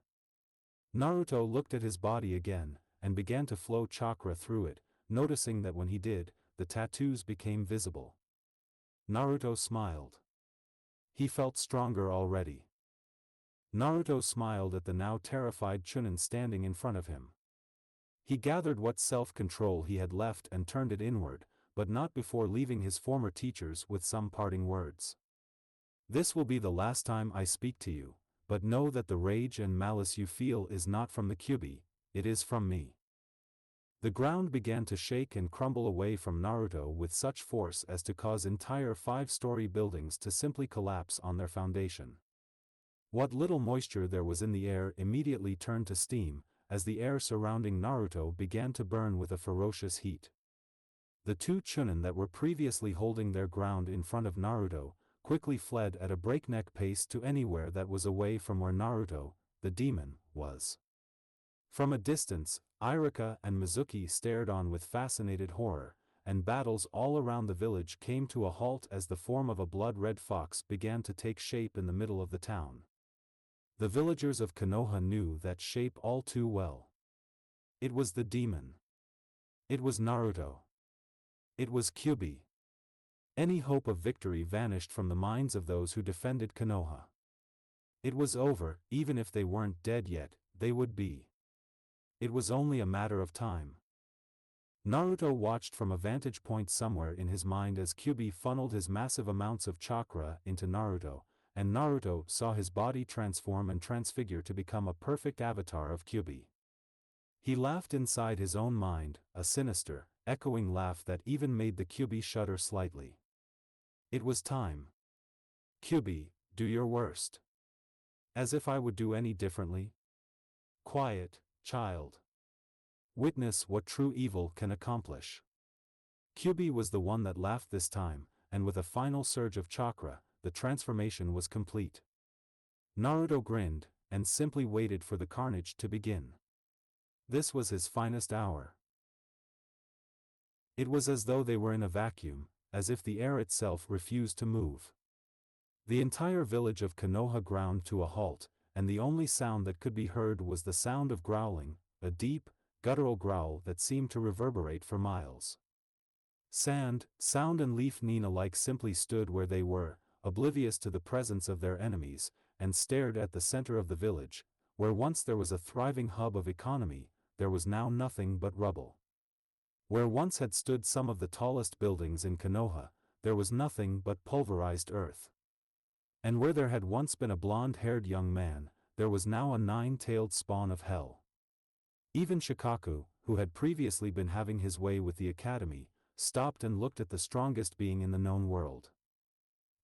S1: Naruto looked at his body again, and began to flow chakra through it, noticing that when he did, the tattoos became visible. Naruto smiled. He felt stronger already. Naruto smiled at the now terrified Chunin standing in front of him. He gathered what self-control he had left and turned it inward, but not before leaving his former teachers with some parting words. "This will be the last time I speak to you, but know that the rage and malice you feel is not from the Kyuubi, it is from me." The ground began to shake and crumble away from Naruto with such force as to cause entire 5-story buildings to simply collapse on their foundation. What little moisture there was in the air immediately turned to steam, as the air surrounding Naruto began to burn with a ferocious heat. The two Chunin that were previously holding their ground in front of Naruto, quickly fled at a breakneck pace to anywhere that was away from where Naruto, the demon, was. From a distance, Iruka and Mizuki stared on with fascinated horror, and battles all around the village came to a halt as the form of a blood-red fox began to take shape in the middle of the town. The villagers of Konoha knew that shape all too well. It was the demon. It was Naruto. It was Kyuubi. Any hope of victory vanished from the minds of those who defended Konoha. It was over, even if they weren't dead yet, they would be. It was only a matter of time. Naruto watched from a vantage point somewhere in his mind as Kyuubi funneled his massive amounts of chakra into Naruto, and Naruto saw his body transform and transfigure to become a perfect avatar of Kyuubi. He laughed inside his own mind, a sinister, echoing laugh that even made the Kyuubi shudder slightly. It was time. "Kyuubi, do your worst." "As if I would do any differently." "Quiet, child. Witness what true evil can accomplish." Kyuubi was the one that laughed this time, and with a final surge of chakra, the transformation was complete. Naruto grinned, and simply waited for the carnage to begin. This was his finest hour. It was as though they were in a vacuum, as if the air itself refused to move. The entire village of Konoha ground to a halt, and the only sound that could be heard was the sound of growling, a deep, guttural growl that seemed to reverberate for miles. Sand, sound and leaf alike simply stood where they were, oblivious to the presence of their enemies, and stared at the center of the village, where once there was a thriving hub of economy, there was now nothing but rubble. Where once had stood some of the tallest buildings in Konoha, there was nothing but pulverized earth. And where there had once been a blonde-haired young man, there was now a 9-tailed spawn of hell. Even Shikaku, who had previously been having his way with the academy, stopped and looked at the strongest being in the known world.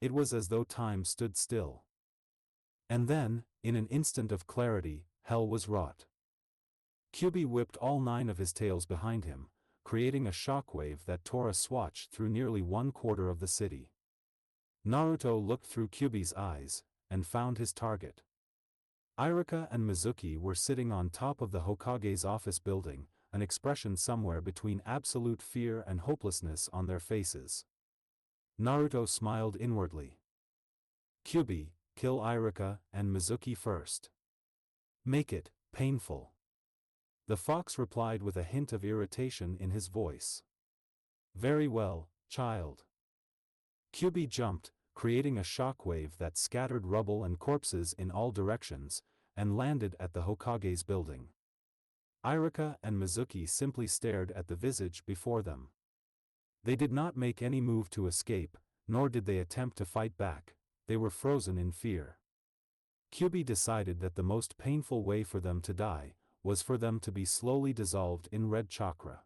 S1: It was as though time stood still. And then, in an instant of clarity, hell was wrought. Kyuubi whipped all 9 of his tails behind him, creating a shockwave that tore a swatch through nearly 1/4 of the city. Naruto looked through Kyuubi's eyes, and found his target. Iruka and Mizuki were sitting on top of the Hokage's office building, an expression somewhere between absolute fear and hopelessness on their faces. Naruto smiled inwardly. "Kyuubi, kill Iruka and Mizuki first. Make it painful." The fox replied with a hint of irritation in his voice. Very well, child. Kyubi jumped, creating a shockwave that scattered rubble and corpses in all directions, and landed at the Hokage's building. Iruka and Mizuki simply stared at the visage before them. They did not make any move to escape, nor did they attempt to fight back. They were frozen in fear. Kyubi decided that the most painful way for them to die was for them to be slowly dissolved in red chakra.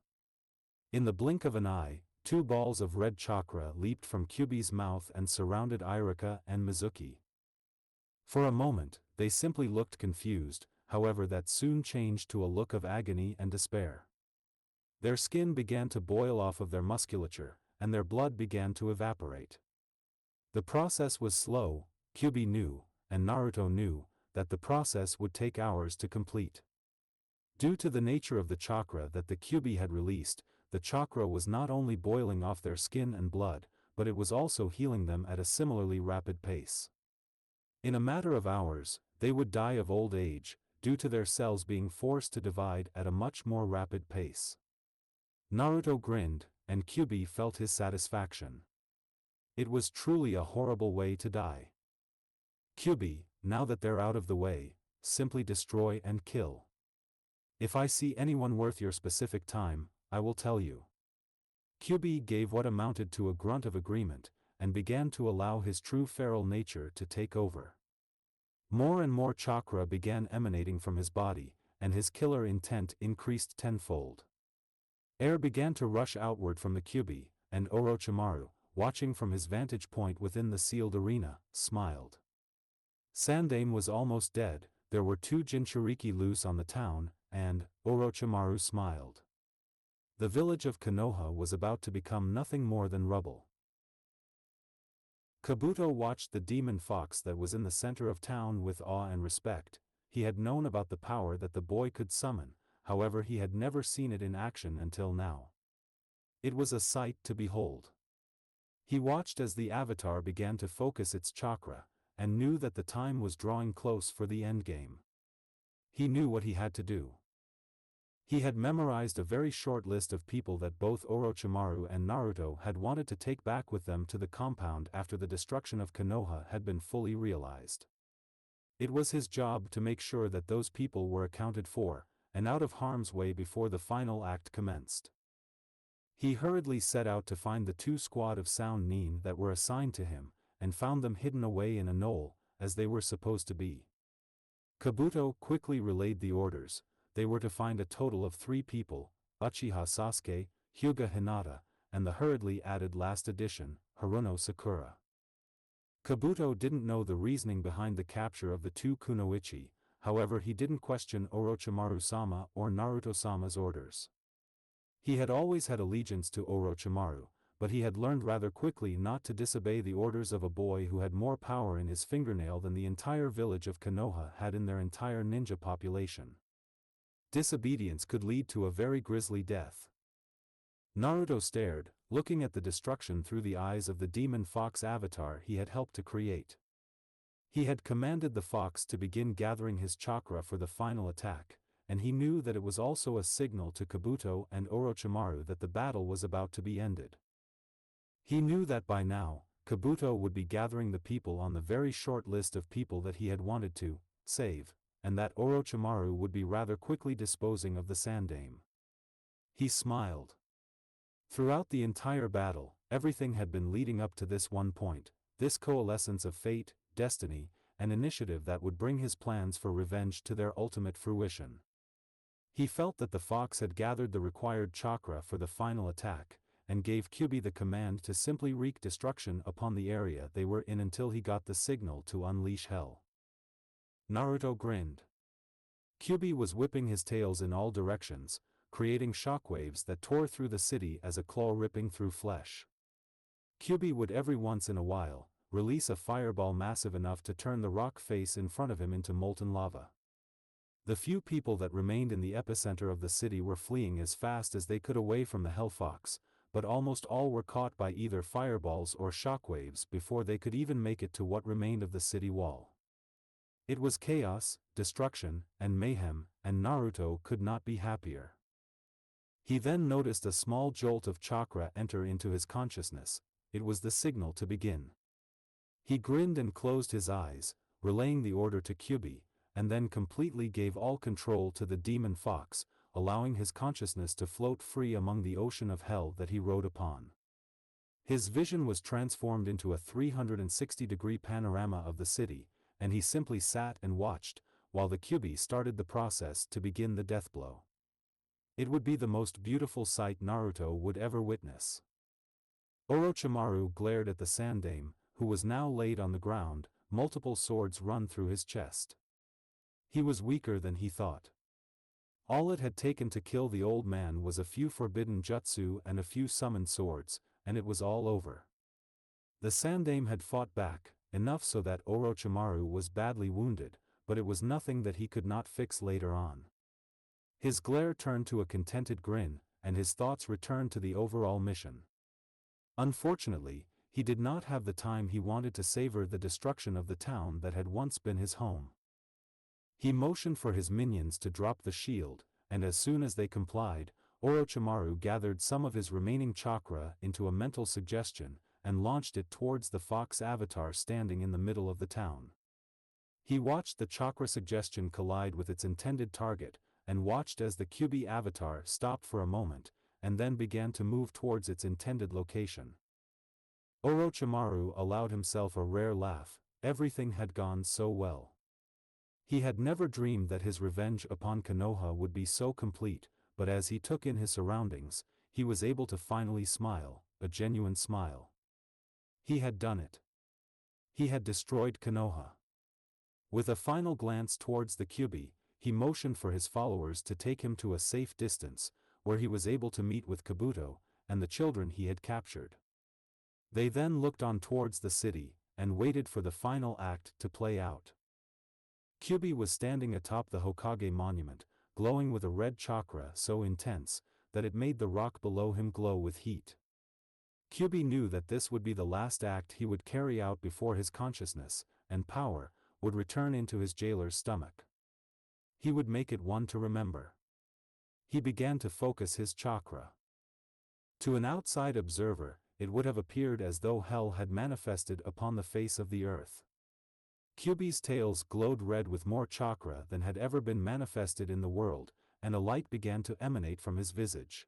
S1: In the blink of an eye, 2 balls of red chakra leaped from Kyubi's mouth and surrounded Iruka and Mizuki. For a moment, they simply looked confused, however that soon changed to a look of agony and despair. Their skin began to boil off of their musculature, and their blood began to evaporate. The process was slow. Kyubi knew, and Naruto knew, that the process would take hours to complete. Due to the nature of the chakra that the Kyubi had released, the chakra was not only boiling off their skin and blood, but it was also healing them at a similarly rapid pace. In a matter of hours, they would die of old age, due to their cells being forced to divide at a much more rapid pace. Naruto grinned, and Kyubi felt his satisfaction. It was truly a horrible way to die. Kyubi, now that they're out of the way, simply destroy and kill. If I see anyone worth your specific time, I will tell you. Kyubi gave what amounted to a grunt of agreement, and began to allow his true feral nature to take over. More and more chakra began emanating from his body, and his killer intent increased tenfold. Air began to rush outward from the Kyubi, and Orochimaru, watching from his vantage point within the sealed arena, smiled. Sandaime was almost dead, there were 2 Jinchuriki loose on the town, and Orochimaru smiled. The village of Konoha was about to become nothing more than rubble. Kabuto watched the demon fox that was in the center of town with awe and respect. He had known about the power that the boy could summon, however he had never seen it in action until now. It was a sight to behold. He watched as the avatar began to focus its chakra, and knew that the time was drawing close for the endgame. He knew what he had to do. He had memorized a very short list of people that both Orochimaru and Naruto had wanted to take back with them to the compound after the destruction of Konoha had been fully realized. It was his job to make sure that those people were accounted for, and out of harm's way before the final act commenced. He hurriedly set out to find the 2 squad of sound nin that were assigned to him, and found them hidden away in a knoll, as they were supposed to be. Kabuto quickly relayed the orders. They were to find a total of 3 people, Uchiha Sasuke, Hyuga Hinata, and the hurriedly added last addition, Haruno Sakura. Kabuto didn't know the reasoning behind the capture of the 2 kunoichi, however he didn't question Orochimaru-sama or Naruto-sama's orders. He had always had allegiance to Orochimaru, but he had learned rather quickly not to disobey the orders of a boy who had more power in his fingernail than the entire village of Konoha had in their entire ninja population. Disobedience could lead to a very grisly death. Naruto stared, looking at the destruction through the eyes of the demon fox avatar he had helped to create. He had commanded the fox to begin gathering his chakra for the final attack, and he knew that it was also a signal to Kabuto and Orochimaru that the battle was about to be ended. He knew that by now, Kabuto would be gathering the people on the very short list of people that he had wanted to save, and that Orochimaru would be rather quickly disposing of the Sandaime. He smiled. Throughout the entire battle, everything had been leading up to this one point, this coalescence of fate, destiny, and initiative that would bring his plans for revenge to their ultimate fruition. He felt that the fox had gathered the required chakra for the final attack, and gave Kyubi the command to simply wreak destruction upon the area they were in until he got the signal to unleash hell. Naruto grinned. Kyubi was whipping his tails in all directions, creating shockwaves that tore through the city as a claw ripping through flesh. Kyubi would every once in a while release a fireball massive enough to turn the rock face in front of him into molten lava. The few people that remained in the epicenter of the city were fleeing as fast as they could away from the Hell Fox, but almost all were caught by either fireballs or shockwaves before they could even make it to what remained of the city wall. It was chaos, destruction, and mayhem, and Naruto could not be happier. He then noticed a small jolt of chakra enter into his consciousness. It was the signal to begin. He grinned and closed his eyes, relaying the order to Kyubi, and then completely gave all control to the demon fox, allowing his consciousness to float free among the ocean of hell that he rode upon. His vision was transformed into a 360-degree panorama of the city, and he simply sat and watched, while the Kyubi started the process to begin the death blow. It would be the most beautiful sight Naruto would ever witness. Orochimaru glared at the Sandaime, who was now laid on the ground, multiple swords run through his chest. He was weaker than he thought. All it had taken to kill the old man was a few forbidden jutsu and a few summoned swords, and it was all over. The Sandaime had fought back, enough so that Orochimaru was badly wounded, but it was nothing that he could not fix later on. His glare turned to a contented grin, and his thoughts returned to the overall mission. Unfortunately, he did not have the time he wanted to savor the destruction of the town that had once been his home. He motioned for his minions to drop the shield, and as soon as they complied, Orochimaru gathered some of his remaining chakra into a mental suggestion, and launched it towards the fox avatar standing in the middle of the town. He watched the chakra suggestion collide with its intended target, and watched as the Kyubi avatar stopped for a moment, and then began to move towards its intended location. Orochimaru allowed himself a rare laugh. Everything had gone so well. He had never dreamed that his revenge upon Konoha would be so complete, but as he took in his surroundings, he was able to finally smile, a genuine smile. He had done it. He had destroyed Konoha. With a final glance towards the Kyubi, he motioned for his followers to take him to a safe distance, where he was able to meet with Kabuto and the children he had captured. They then looked on towards the city, and waited for the final act to play out. Kyubi was standing atop the Hokage monument, glowing with a red chakra so intense that it made the rock below him glow with heat. Kyubi knew that this would be the last act he would carry out before his consciousness and power would return into his jailer's stomach. He would make it one to remember. He began to focus his chakra. To an outside observer, it would have appeared as though hell had manifested upon the face of the earth. Kyubi's tails glowed red with more chakra than had ever been manifested in the world, and a light began to emanate from his visage.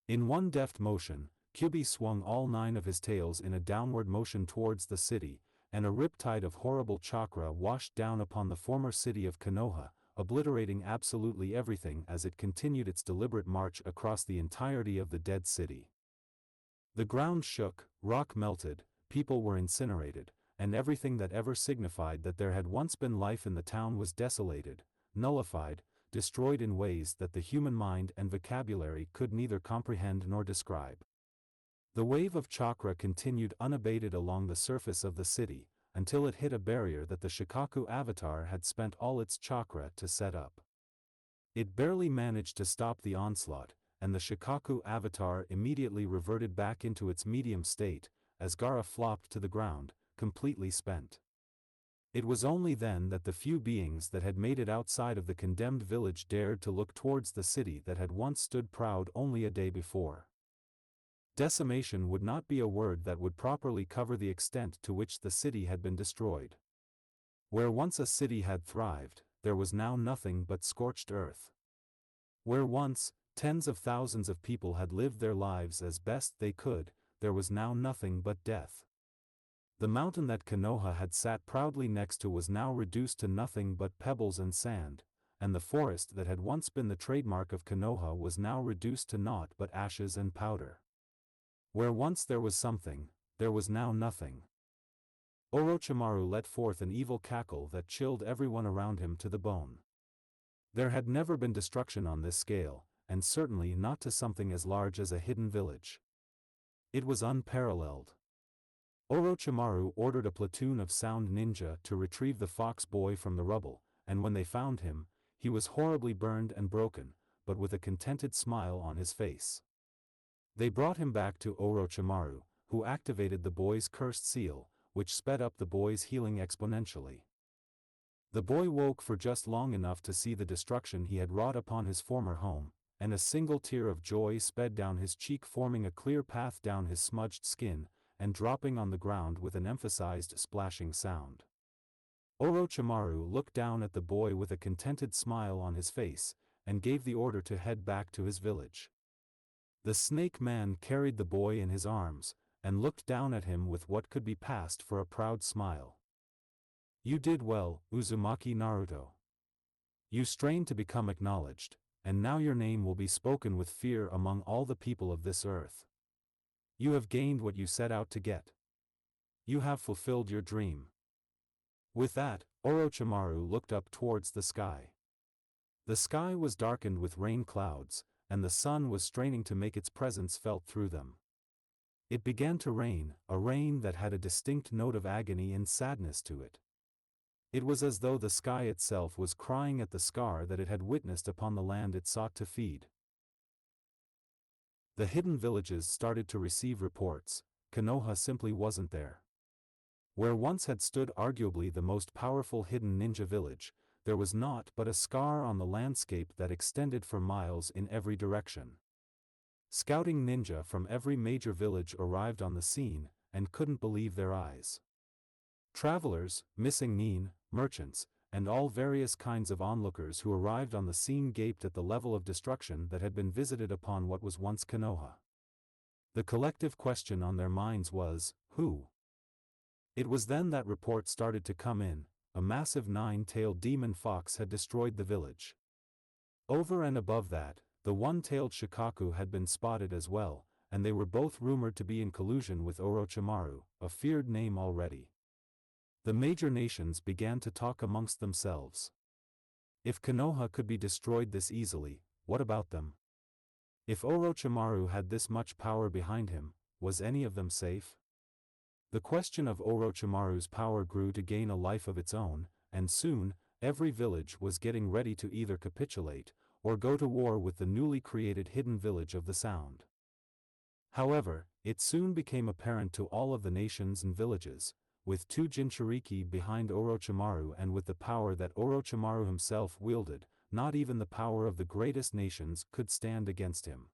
S1: In one deft motion, Kyubi swung all 9 of his tails in a downward motion towards the city, and a riptide of horrible chakra washed down upon the former city of Konoha, obliterating absolutely everything as it continued its deliberate march across the entirety of the dead city. The ground shook, rock melted, people were incinerated, and everything that ever signified that there had once been life in the town was desolated, nullified, destroyed in ways that the human mind and vocabulary could neither comprehend nor describe. The wave of chakra continued unabated along the surface of the city, until it hit a barrier that the Shikaku avatar had spent all its chakra to set up. It barely managed to stop the onslaught, and the Shikaku avatar immediately reverted back into its medium state, as Gaara flopped to the ground, completely spent. It was only then that the few beings that had made it outside of the condemned village dared to look towards the city that had once stood proud only a day before. Decimation would not be a word that would properly cover the extent to which the city had been destroyed. Where once a city had thrived, there was now nothing but scorched earth. Where once tens of thousands of people had lived their lives as best they could, there was now nothing but death. The mountain that Konoha had sat proudly next to was now reduced to nothing but pebbles and sand, and the forest that had once been the trademark of Konoha was now reduced to naught but ashes and powder. Where once there was something, there was now nothing. Orochimaru let forth an evil cackle that chilled everyone around him to the bone. There had never been destruction on this scale, and certainly not to something as large as a hidden village. It was unparalleled. Orochimaru ordered a platoon of sound ninja to retrieve the fox boy from the rubble, and when they found him, he was horribly burned and broken, but with a contented smile on his face. They brought him back to Orochimaru, who activated the boy's cursed seal, which sped up the boy's healing exponentially. The boy woke for just long enough to see the destruction he had wrought upon his former home, and a single tear of joy sped down his cheek, forming a clear path down his smudged skin, and dropping on the ground with an emphasized splashing sound. Orochimaru looked down at the boy with a contented smile on his face, and gave the order to head back to his village. The snake man carried the boy in his arms, and looked down at him with what could be passed for a proud smile. You did well, Uzumaki Naruto. You strained to become acknowledged, and now your name will be spoken with fear among all the people of this earth. You have gained what you set out to get. You have fulfilled your dream. With that, Orochimaru looked up towards the sky. The sky was darkened with rain clouds, and the sun was straining to make its presence felt through them. It began to rain, a rain that had a distinct note of agony and sadness to it. It was as though the sky itself was crying at the scar that it had witnessed upon the land it sought to feed. The hidden villages started to receive reports. Konoha simply wasn't there. Where once had stood arguably the most powerful hidden ninja village, there was naught but a scar on the landscape that extended for miles in every direction. Scouting ninja from every major village arrived on the scene, and couldn't believe their eyes. Travelers, missing nin, merchants, and all various kinds of onlookers who arrived on the scene gaped at the level of destruction that had been visited upon what was once Konoha. The collective question on their minds was, who? It was then that reports started to come in. A massive nine-tailed demon fox had destroyed the village. Over and above that, the one-tailed Shikaku had been spotted as well, and they were both rumored to be in collusion with Orochimaru, a feared name already. The major nations began to talk amongst themselves. If Konoha could be destroyed this easily, what about them? If Orochimaru had this much power behind him, was any of them safe? The question of Orochimaru's power grew to gain a life of its own, and soon, every village was getting ready to either capitulate, or go to war with the newly created hidden village of the Sound. However, it soon became apparent to all of the nations and villages, with two Jinchuriki behind Orochimaru and with the power that Orochimaru himself wielded, not even the power of the greatest nations could stand against him.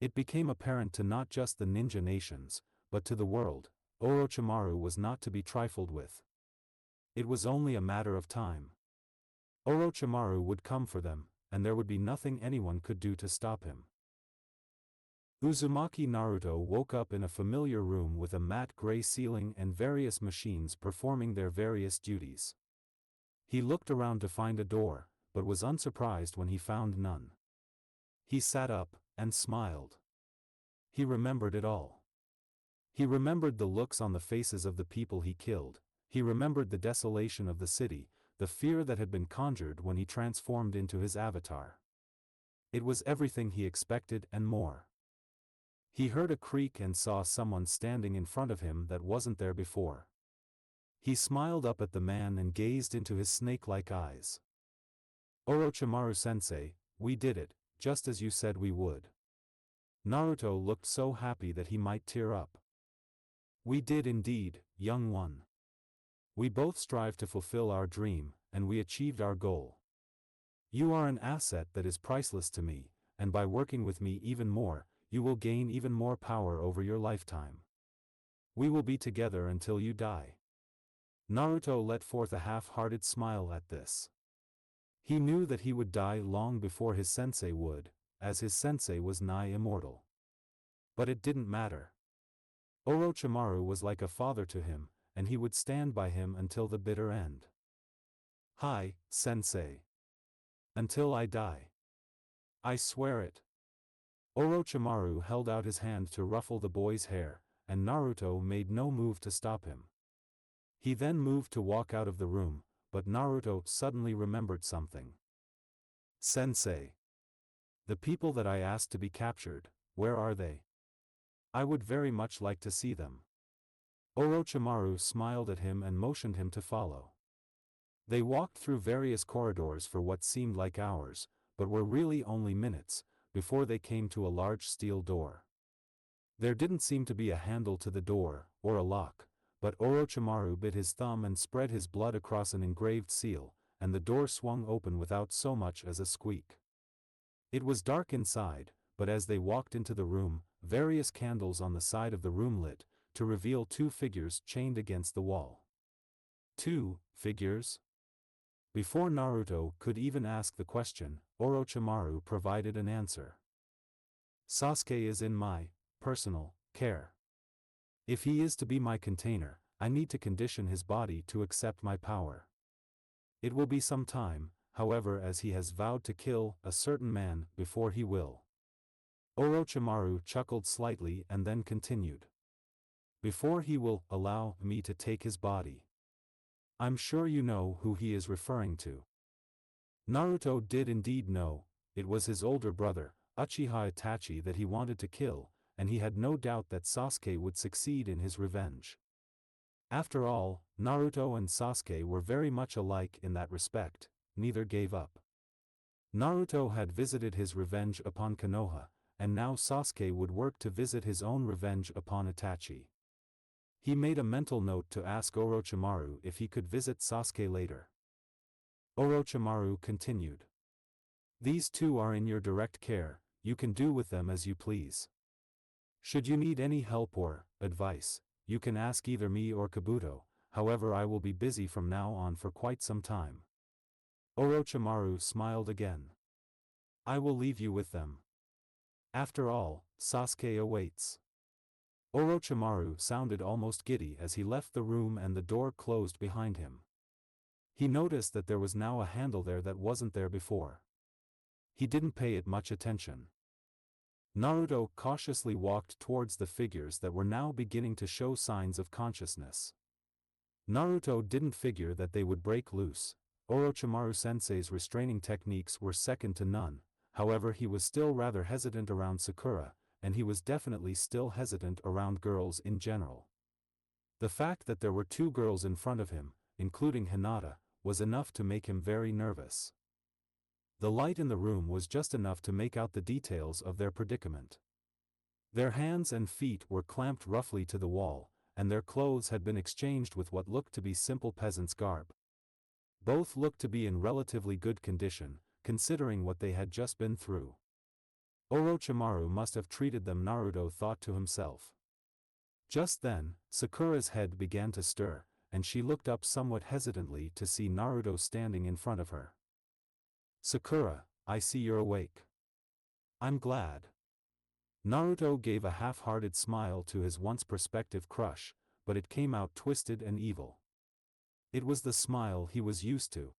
S1: It became apparent to not just the ninja nations, but to the world. Orochimaru was not to be trifled with. It was only a matter of time. Orochimaru would come for them, and there would be nothing anyone could do to stop him. Uzumaki Naruto woke up in a familiar room with a matte gray ceiling and various machines performing their various duties. He looked around to find a door, but was unsurprised when he found none. He sat up, and smiled. He remembered it all. He remembered the looks on the faces of the people he killed. He remembered the desolation of the city, the fear that had been conjured when he transformed into his avatar. It was everything he expected and more. He heard a creak and saw someone standing in front of him that wasn't there before. He smiled up at the man and gazed into his snake-like eyes. Orochimaru-sensei, we did it, just as you said we would. Naruto looked so happy that he might tear up. We did indeed, young one. We both strived to fulfill our dream, and we achieved our goal. You are an asset that is priceless to me, and by working with me even more, you will gain even more power over your lifetime. We will be together until you die. Naruto let forth a half-hearted smile at this. He knew that he would die long before his sensei would, as his sensei was nigh immortal. But it didn't matter. Orochimaru was like a father to him, and he would stand by him until the bitter end. Hi, sensei. Until I die. I swear it. Orochimaru held out his hand to ruffle the boy's hair, and Naruto made no move to stop him. He then moved to walk out of the room, but Naruto suddenly remembered something. Sensei. The people that I asked to be captured, where are they? I would very much like to see them. Orochimaru smiled at him and motioned him to follow. They walked through various corridors for what seemed like hours, but were really only minutes, before they came to a large steel door. There didn't seem to be a handle to the door, or a lock, but Orochimaru bit his thumb and spread his blood across an engraved seal, and the door swung open without so much as a squeak. It was dark inside, but as they walked into the room, various candles on the side of the room lit, to reveal two figures chained against the wall. Two figures? Before Naruto could even ask the question, Orochimaru provided an answer. Sasuke is in my personal care. If he is to be my container, I need to condition his body to accept my power. It will be some time, however, as he has vowed to kill a certain man before he will. Orochimaru chuckled slightly and then continued. Before he will allow me to take his body. I'm sure you know who he is referring to. Naruto did indeed know, it was his older brother, Uchiha Itachi, that he wanted to kill, and he had no doubt that Sasuke would succeed in his revenge. After all, Naruto and Sasuke were very much alike in that respect, neither gave up. Naruto had visited his revenge upon Konoha, and now Sasuke would work to visit his own revenge upon Itachi. He made a mental note to ask Orochimaru if he could visit Sasuke later. Orochimaru continued. These two are in your direct care, you can do with them as you please. Should you need any help or advice, you can ask either me or Kabuto, however I will be busy from now on for quite some time. Orochimaru smiled again. I will leave you with them. After all, Sasuke awaits. Orochimaru sounded almost giddy as he left the room and the door closed behind him. He noticed that there was now a handle there that wasn't there before. He didn't pay it much attention. Naruto cautiously walked towards the figures that were now beginning to show signs of consciousness. Naruto didn't figure that they would break loose. Orochimaru-sensei's restraining techniques were second to none, however he was still rather hesitant around Sakura, and he was definitely still hesitant around girls in general. The fact that there were two girls in front of him, including Hinata, was enough to make him very nervous. The light in the room was just enough to make out the details of their predicament. Their hands and feet were clamped roughly to the wall, and their clothes had been exchanged with what looked to be simple peasant's garb. Both looked to be in relatively good condition, considering what they had just been through. Orochimaru must have treated them, Naruto thought to himself. Just then, Sakura's head began to stir, and she looked up somewhat hesitantly to see Naruto standing in front of her. Sakura, I see you're awake. I'm glad. Naruto gave a half-hearted smile to his once prospective crush, but it came out twisted and evil. It was the smile he was used to.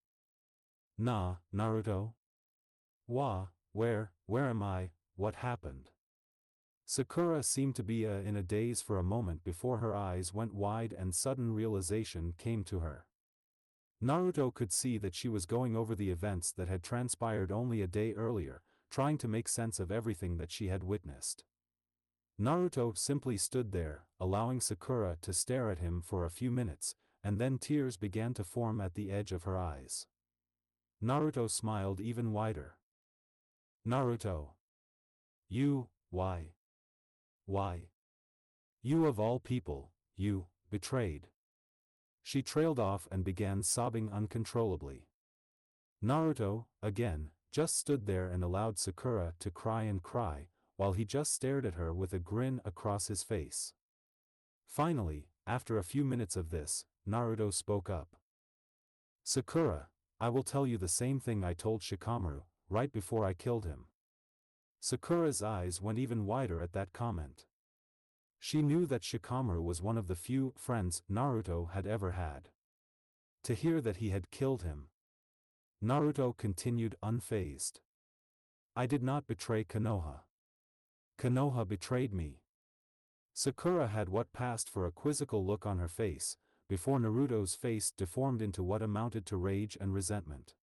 S1: Nah, Naruto? Where am I, what happened? Sakura seemed to be in a daze for a moment before her eyes went wide and sudden realization came to her. Naruto could see that she was going over the events that had transpired only a day earlier, trying to make sense of everything that she had witnessed. Naruto simply stood there, allowing Sakura to stare at him for a few minutes, and then tears began to form at the edge of her eyes. Naruto smiled even wider. Naruto. You, why? You of all people, you, betrayed. She trailed off and began sobbing uncontrollably. Naruto, again, just stood there and allowed Sakura to cry and cry, while he just stared at her with a grin across his face. Finally, after a few minutes of this, Naruto spoke up. Sakura, I will tell you the same thing I told Shikamaru, right before I killed him. Sakura's eyes went even wider at that comment. She knew that Shikamaru was one of the few friends Naruto had ever had. To hear that he had killed him. Naruto continued unfazed. I did not betray Konoha. Konoha betrayed me. Sakura had what passed for a quizzical look on her face, before Naruto's face deformed into what amounted to rage and resentment.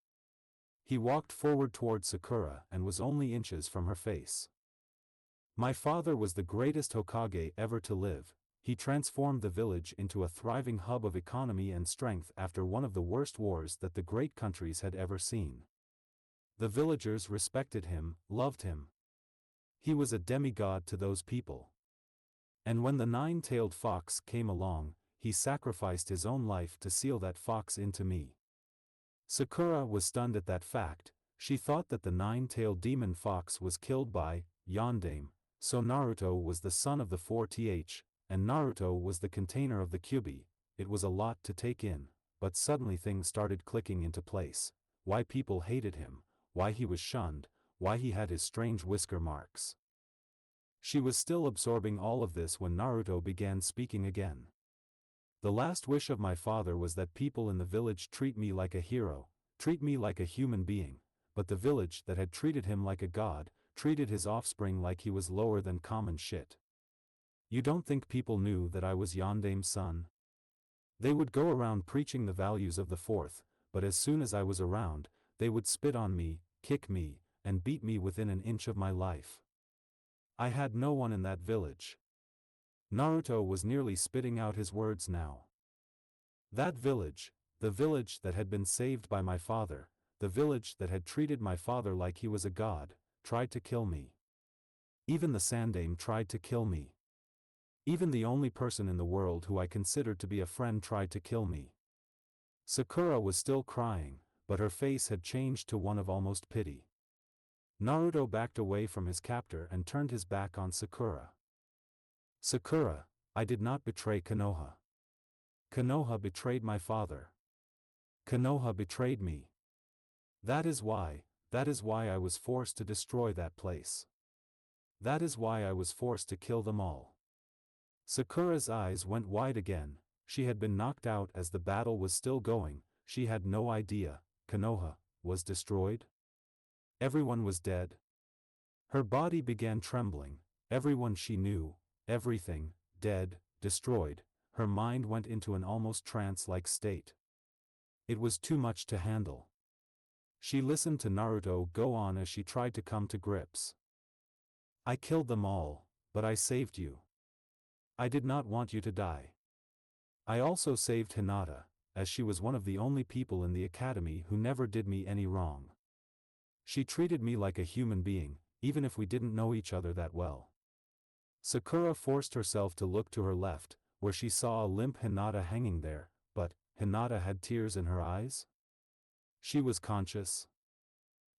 S1: He walked forward toward Sakura and was only inches from her face. My father was the greatest Hokage ever to live. He transformed the village into a thriving hub of economy and strength after one of the worst wars that the great countries had ever seen. The villagers respected him, loved him. He was a demigod to those people. And when the nine-tailed fox came along, he sacrificed his own life to seal that fox into me. Sakura was stunned at that fact. She thought that the nine-tailed demon fox was killed by Yondaime, so Naruto was the son of the 4th, and Naruto was the container of the Kyuubi. It was a lot to take in, but suddenly things started clicking into place. Why people hated him, why he was shunned, why he had his strange whisker marks. She was still absorbing all of this when Naruto began speaking again. The last wish of my father was that people in the village treat me like a hero, treat me like a human being, but the village that had treated him like a god, treated his offspring like he was lower than common shit. You don't think people knew that I was Yondaime's son? They would go around preaching the values of the fourth, but as soon as I was around, they would spit on me, kick me, and beat me within an inch of my life. I had no one in that village. Naruto was nearly spitting out his words now. That village, the village that had been saved by my father, the village that had treated my father like he was a god, tried to kill me. Even the Sandaime tried to kill me. Even the only person in the world who I considered to be a friend tried to kill me. Sakura was still crying, but her face had changed to one of almost pity. Naruto backed away from his captor and turned his back on Sakura. Sakura, I did not betray Konoha. Konoha betrayed my father. Konoha betrayed me. That is why I was forced to destroy that place. That is why I was forced to kill them all. Sakura's eyes went wide again. She had been knocked out as the battle was still going. She had no idea Konoha was destroyed. Everyone was dead. Her body began trembling. Everyone she knew, everything, dead, destroyed. Her mind went into an almost trance-like state. It was too much to handle. She listened to Naruto go on as she tried to come to grips. I killed them all, but I saved you. I did not want you to die. I also saved Hinata, as she was one of the only people in the academy who never did me any wrong. She treated me like a human being, even if we didn't know each other that well. Sakura forced herself to look to her left, where she saw a limp Hinata hanging there, but Hinata had tears in her eyes? She was conscious.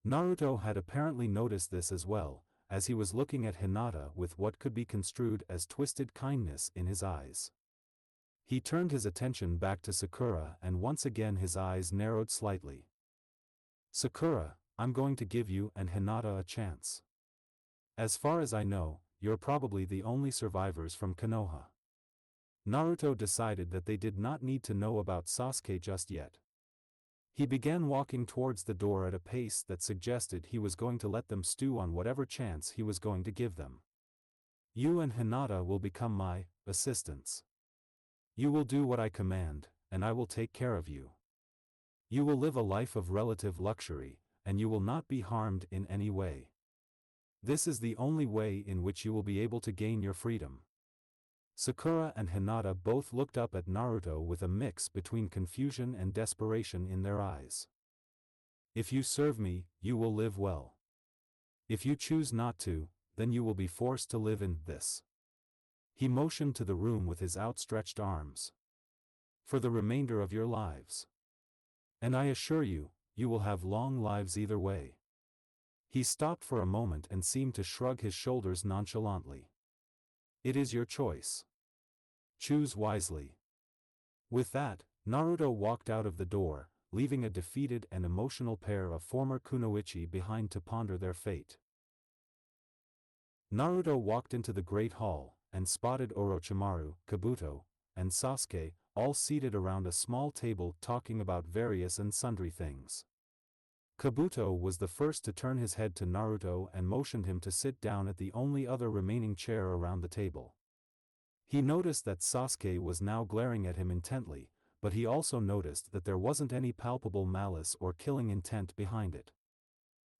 S1: Naruto had apparently noticed this as well, as he was looking at Hinata with what could be construed as twisted kindness in his eyes. He turned his attention back to Sakura and once again his eyes narrowed slightly. Sakura, I'm going to give you and Hinata a chance. As far as I know, you're probably the only survivors from Konoha. Naruto decided that they did not need to know about Sasuke just yet. He began walking towards the door at a pace that suggested he was going to let them stew on whatever chance he was going to give them. You and Hinata will become my assistants. You will do what I command, and I will take care of you. You will live a life of relative luxury, and you will not be harmed in any way. This is the only way in which you will be able to gain your freedom. Sakura and Hinata both looked up at Naruto with a mix between confusion and desperation in their eyes. If you serve me, you will live well. If you choose not to, then you will be forced to live in this. He motioned to the room with his outstretched arms. For the remainder of your lives. And I assure you, you will have long lives either way. He stopped for a moment and seemed to shrug his shoulders nonchalantly. It is your choice. Choose wisely. With that, Naruto walked out of the door, leaving a defeated and emotional pair of former kunoichi behind to ponder their fate. Naruto walked into the Great Hall, and spotted Orochimaru, Kabuto, and Sasuke, all seated around a small table talking about various and sundry things. Kabuto was the first to turn his head to Naruto and motioned him to sit down at the only other remaining chair around the table. He noticed that Sasuke was now glaring at him intently, but he also noticed that there wasn't any palpable malice or killing intent behind it.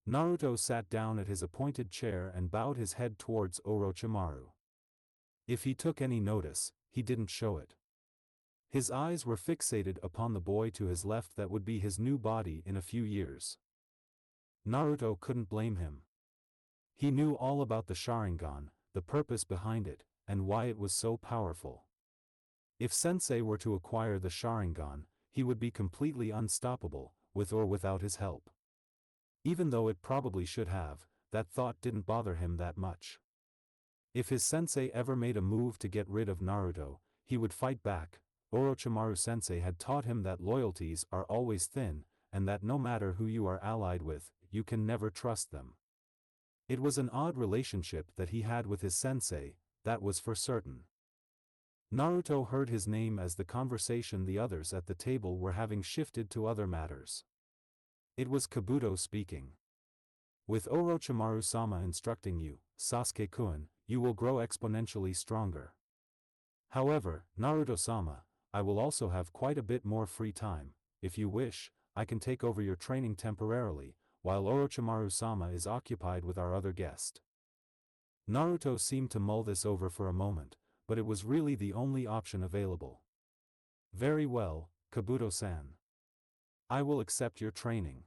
S1: Naruto sat down at his appointed chair and bowed his head towards Orochimaru. If he took any notice, he didn't show it. His eyes were fixated upon the boy to his left that would be his new body in a few years. Naruto couldn't blame him. He knew all about the Sharingan, the purpose behind it, and why it was so powerful. If Sensei were to acquire the Sharingan, he would be completely unstoppable, with or without his help. Even though it probably should have, that thought didn't bother him that much. If his sensei ever made a move to get rid of Naruto, he would fight back. Orochimaru sensei had taught him that loyalties are always thin, and that no matter who you are allied with, you can never trust them. It was an odd relationship that he had with his sensei, that was for certain. Naruto heard his name as the conversation the others at the table were having shifted to other matters. It was Kabuto speaking. With Orochimaru-sama instructing you, Sasuke-kun, you will grow exponentially stronger. However, Naruto-sama, I will also have quite a bit more free time. If you wish, I can take over your training temporarily, while Orochimaru-sama is occupied with our other guest. Naruto seemed to mull this over for a moment, but it was really the only option available. Very well, Kabuto-san. I will accept your training.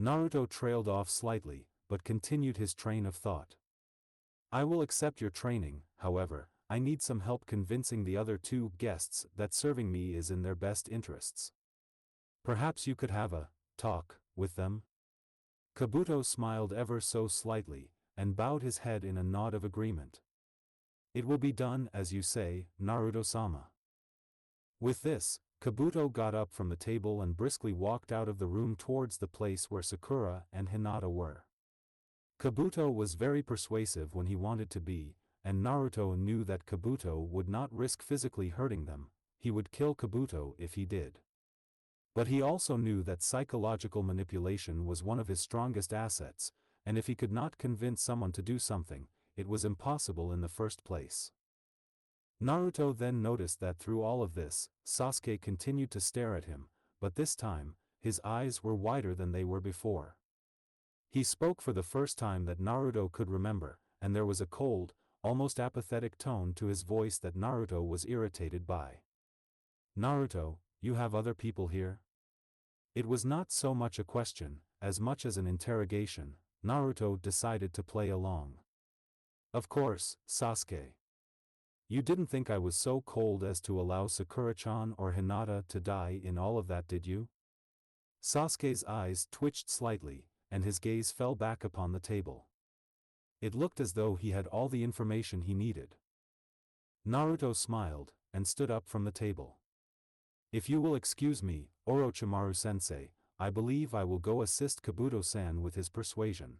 S1: Naruto trailed off slightly, but continued his train of thought. I will accept your training, however, I need some help convincing the other two guests that serving me is in their best interests. Perhaps you could have a talk with them? Kabuto smiled ever so slightly, and bowed his head in a nod of agreement. It will be done as you say, Naruto-sama. With this, Kabuto got up from the table and briskly walked out of the room towards the place where Sakura and Hinata were. Kabuto was very persuasive when he wanted to be, and Naruto knew that Kabuto would not risk physically hurting them, he would kill Kabuto if he did. But he also knew that psychological manipulation was one of his strongest assets, and if he could not convince someone to do something, it was impossible in the first place. Naruto then noticed that through all of this, Sasuke continued to stare at him, but this time, his eyes were wider than they were before. He spoke for the first time that Naruto could remember, and there was a cold, almost apathetic tone to his voice that Naruto was irritated by. Naruto, you have other people here? It was not so much a question, as much as an interrogation. Naruto decided to play along. Of course, Sasuke. You didn't think I was so cold as to allow Sakura-chan or Hinata to die in all of that, did you? Sasuke's eyes twitched slightly, and his gaze fell back upon the table. It looked as though he had all the information he needed. Naruto smiled, and stood up from the table. If you will excuse me, Orochimaru-sensei, I believe I will go assist Kabuto-san with his persuasion.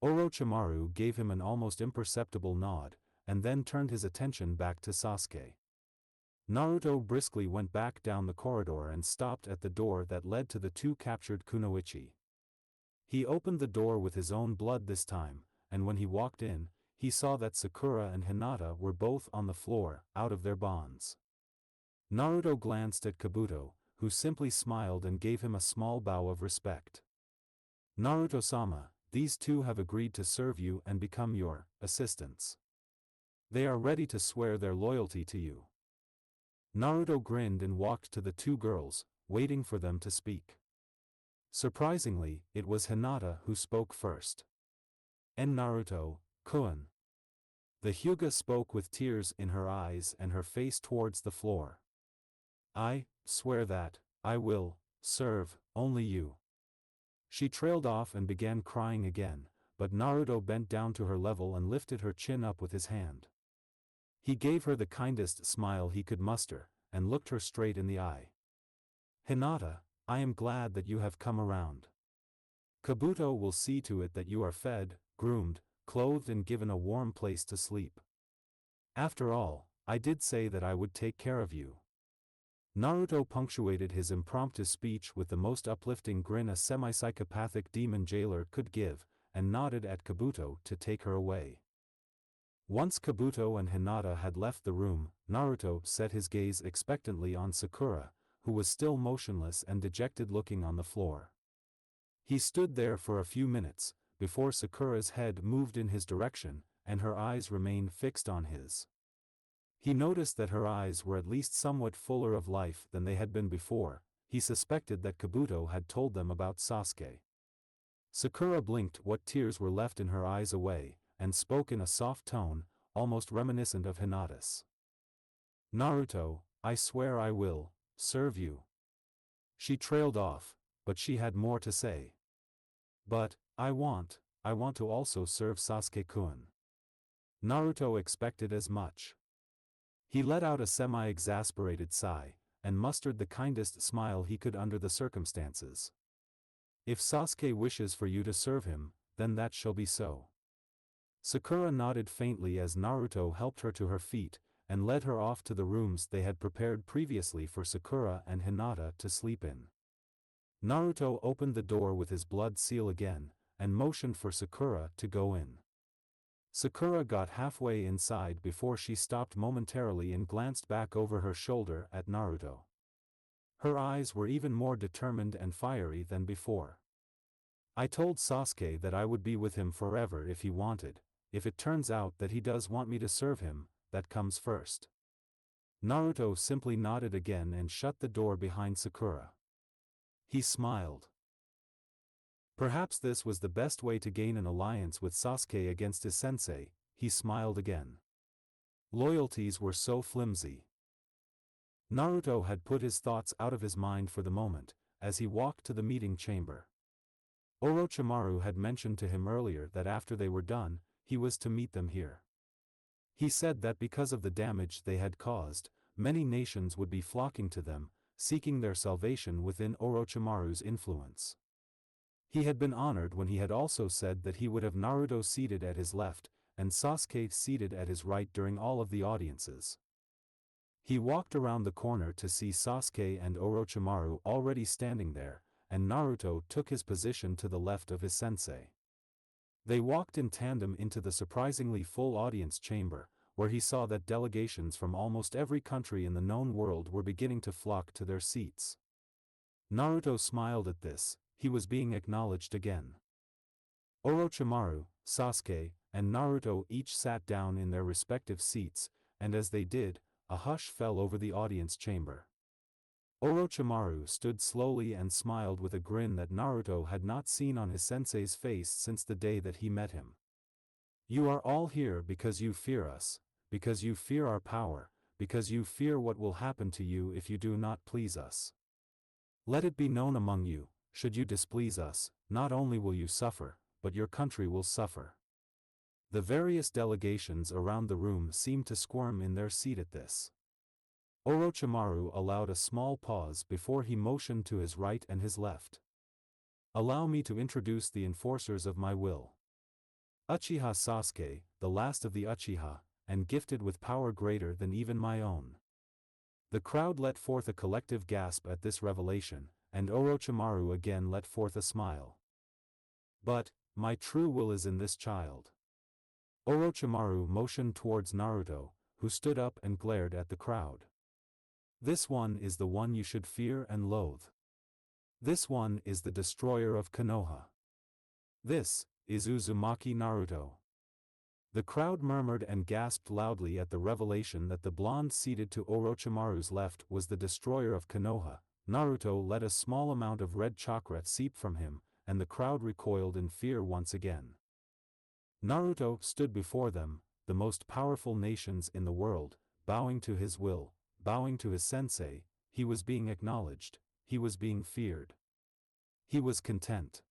S1: Orochimaru gave him an almost imperceptible nod, and then turned his attention back to Sasuke. Naruto briskly went back down the corridor and stopped at the door that led to the two captured kunoichi. He opened the door with his own blood this time, and when he walked in, he saw that Sakura and Hinata were both on the floor, out of their bonds. Naruto glanced at Kabuto, who simply smiled and gave him a small bow of respect. Naruto-sama, these two have agreed to serve you and become your assistants. They are ready to swear their loyalty to you. Naruto grinned and walked to the two girls, waiting for them to speak. Surprisingly, it was Hinata who spoke first. "En Naruto-kun." The Hyuga spoke with tears in her eyes and her face towards the floor. "I swear that I will serve only you." She trailed off and began crying again, but Naruto bent down to her level and lifted her chin up with his hand. He gave her the kindest smile he could muster, and looked her straight in the eye. "Hinata, I am glad that you have come around. Kabuto will see to it that you are fed, groomed, clothed and given a warm place to sleep. After all, I did say that I would take care of you." Naruto punctuated his impromptu speech with the most uplifting grin a semi-psychopathic demon jailer could give, and nodded at Kabuto to take her away. Once Kabuto and Hinata had left the room, Naruto set his gaze expectantly on Sakura, who was still motionless and dejected looking on the floor. He stood there for a few minutes, before Sakura's head moved in his direction, and her eyes remained fixed on his. He noticed that her eyes were at least somewhat fuller of life than they had been before. He suspected that Kabuto had told them about Sasuke. Sakura blinked what tears were left in her eyes away, and spoke in a soft tone, almost reminiscent of Hinata's. Naruto, I swear I will serve you. She trailed off, but she had more to say. But, I want to also serve Sasuke-kun. Naruto expected as much. He let out a semi-exasperated sigh, and mustered the kindest smile he could under the circumstances. If Sasuke wishes for you to serve him, then that shall be so. Sakura nodded faintly as Naruto helped her to her feet, and led her off to the rooms they had prepared previously for Sakura and Hinata to sleep in. Naruto opened the door with his blood seal again, and motioned for Sakura to go in. Sakura got halfway inside before she stopped momentarily and glanced back over her shoulder at Naruto. Her eyes were even more determined and fiery than before. I told Sasuke that I would be with him forever if he wanted. If it turns out that he does want me to serve him, that comes first. Naruto simply nodded again and shut the door behind Sakura. He smiled. Perhaps this was the best way to gain an alliance with Sasuke against his sensei. He smiled again. Loyalties were so flimsy. Naruto had put his thoughts out of his mind for the moment, as he walked to the meeting chamber. Orochimaru had mentioned to him earlier that after they were done, he was to meet them here. He said that because of the damage they had caused, many nations would be flocking to them, seeking their salvation within Orochimaru's influence. He had been honored when he had also said that he would have Naruto seated at his left, and Sasuke seated at his right during all of the audiences. He walked around the corner to see Sasuke and Orochimaru already standing there, and Naruto took his position to the left of his sensei. They walked in tandem into the surprisingly full audience chamber, where he saw that delegations from almost every country in the known world were beginning to flock to their seats. Naruto smiled at this. He was being acknowledged again. Orochimaru, Sasuke, and Naruto each sat down in their respective seats, and as they did, a hush fell over the audience chamber. Orochimaru stood slowly and smiled with a grin that Naruto had not seen on his sensei's face since the day that he met him. You are all here because you fear us, because you fear our power, because you fear what will happen to you if you do not please us. Let it be known among you, should you displease us, not only will you suffer, but your country will suffer. The various delegations around the room seemed to squirm in their seat at this. Orochimaru allowed a small pause before he motioned to his right and his left. Allow me to introduce the enforcers of my will. Uchiha Sasuke, the last of the Uchiha, and gifted with power greater than even my own. The crowd let forth a collective gasp at this revelation, and Orochimaru again let forth a smile. But, my true will is in this child. Orochimaru motioned towards Naruto, who stood up and glared at the crowd. This one is the one you should fear and loathe. This one is the destroyer of Konoha. This is Uzumaki Naruto. The crowd murmured and gasped loudly at the revelation that the blonde seated to Orochimaru's left was the destroyer of Konoha. Naruto let a small amount of red chakra seep from him, and the crowd recoiled in fear once again. Naruto stood before them, the most powerful nations in the world, bowing to his will, bowing to his sensei. He was being acknowledged, he was being feared. He was content.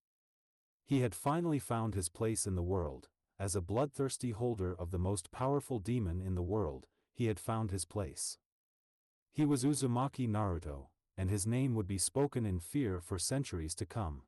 S1: He had finally found his place in the world. As a bloodthirsty holder of the most powerful demon in the world, he had found his place. He was Uzumaki Naruto, and his name would be spoken in fear for centuries to come.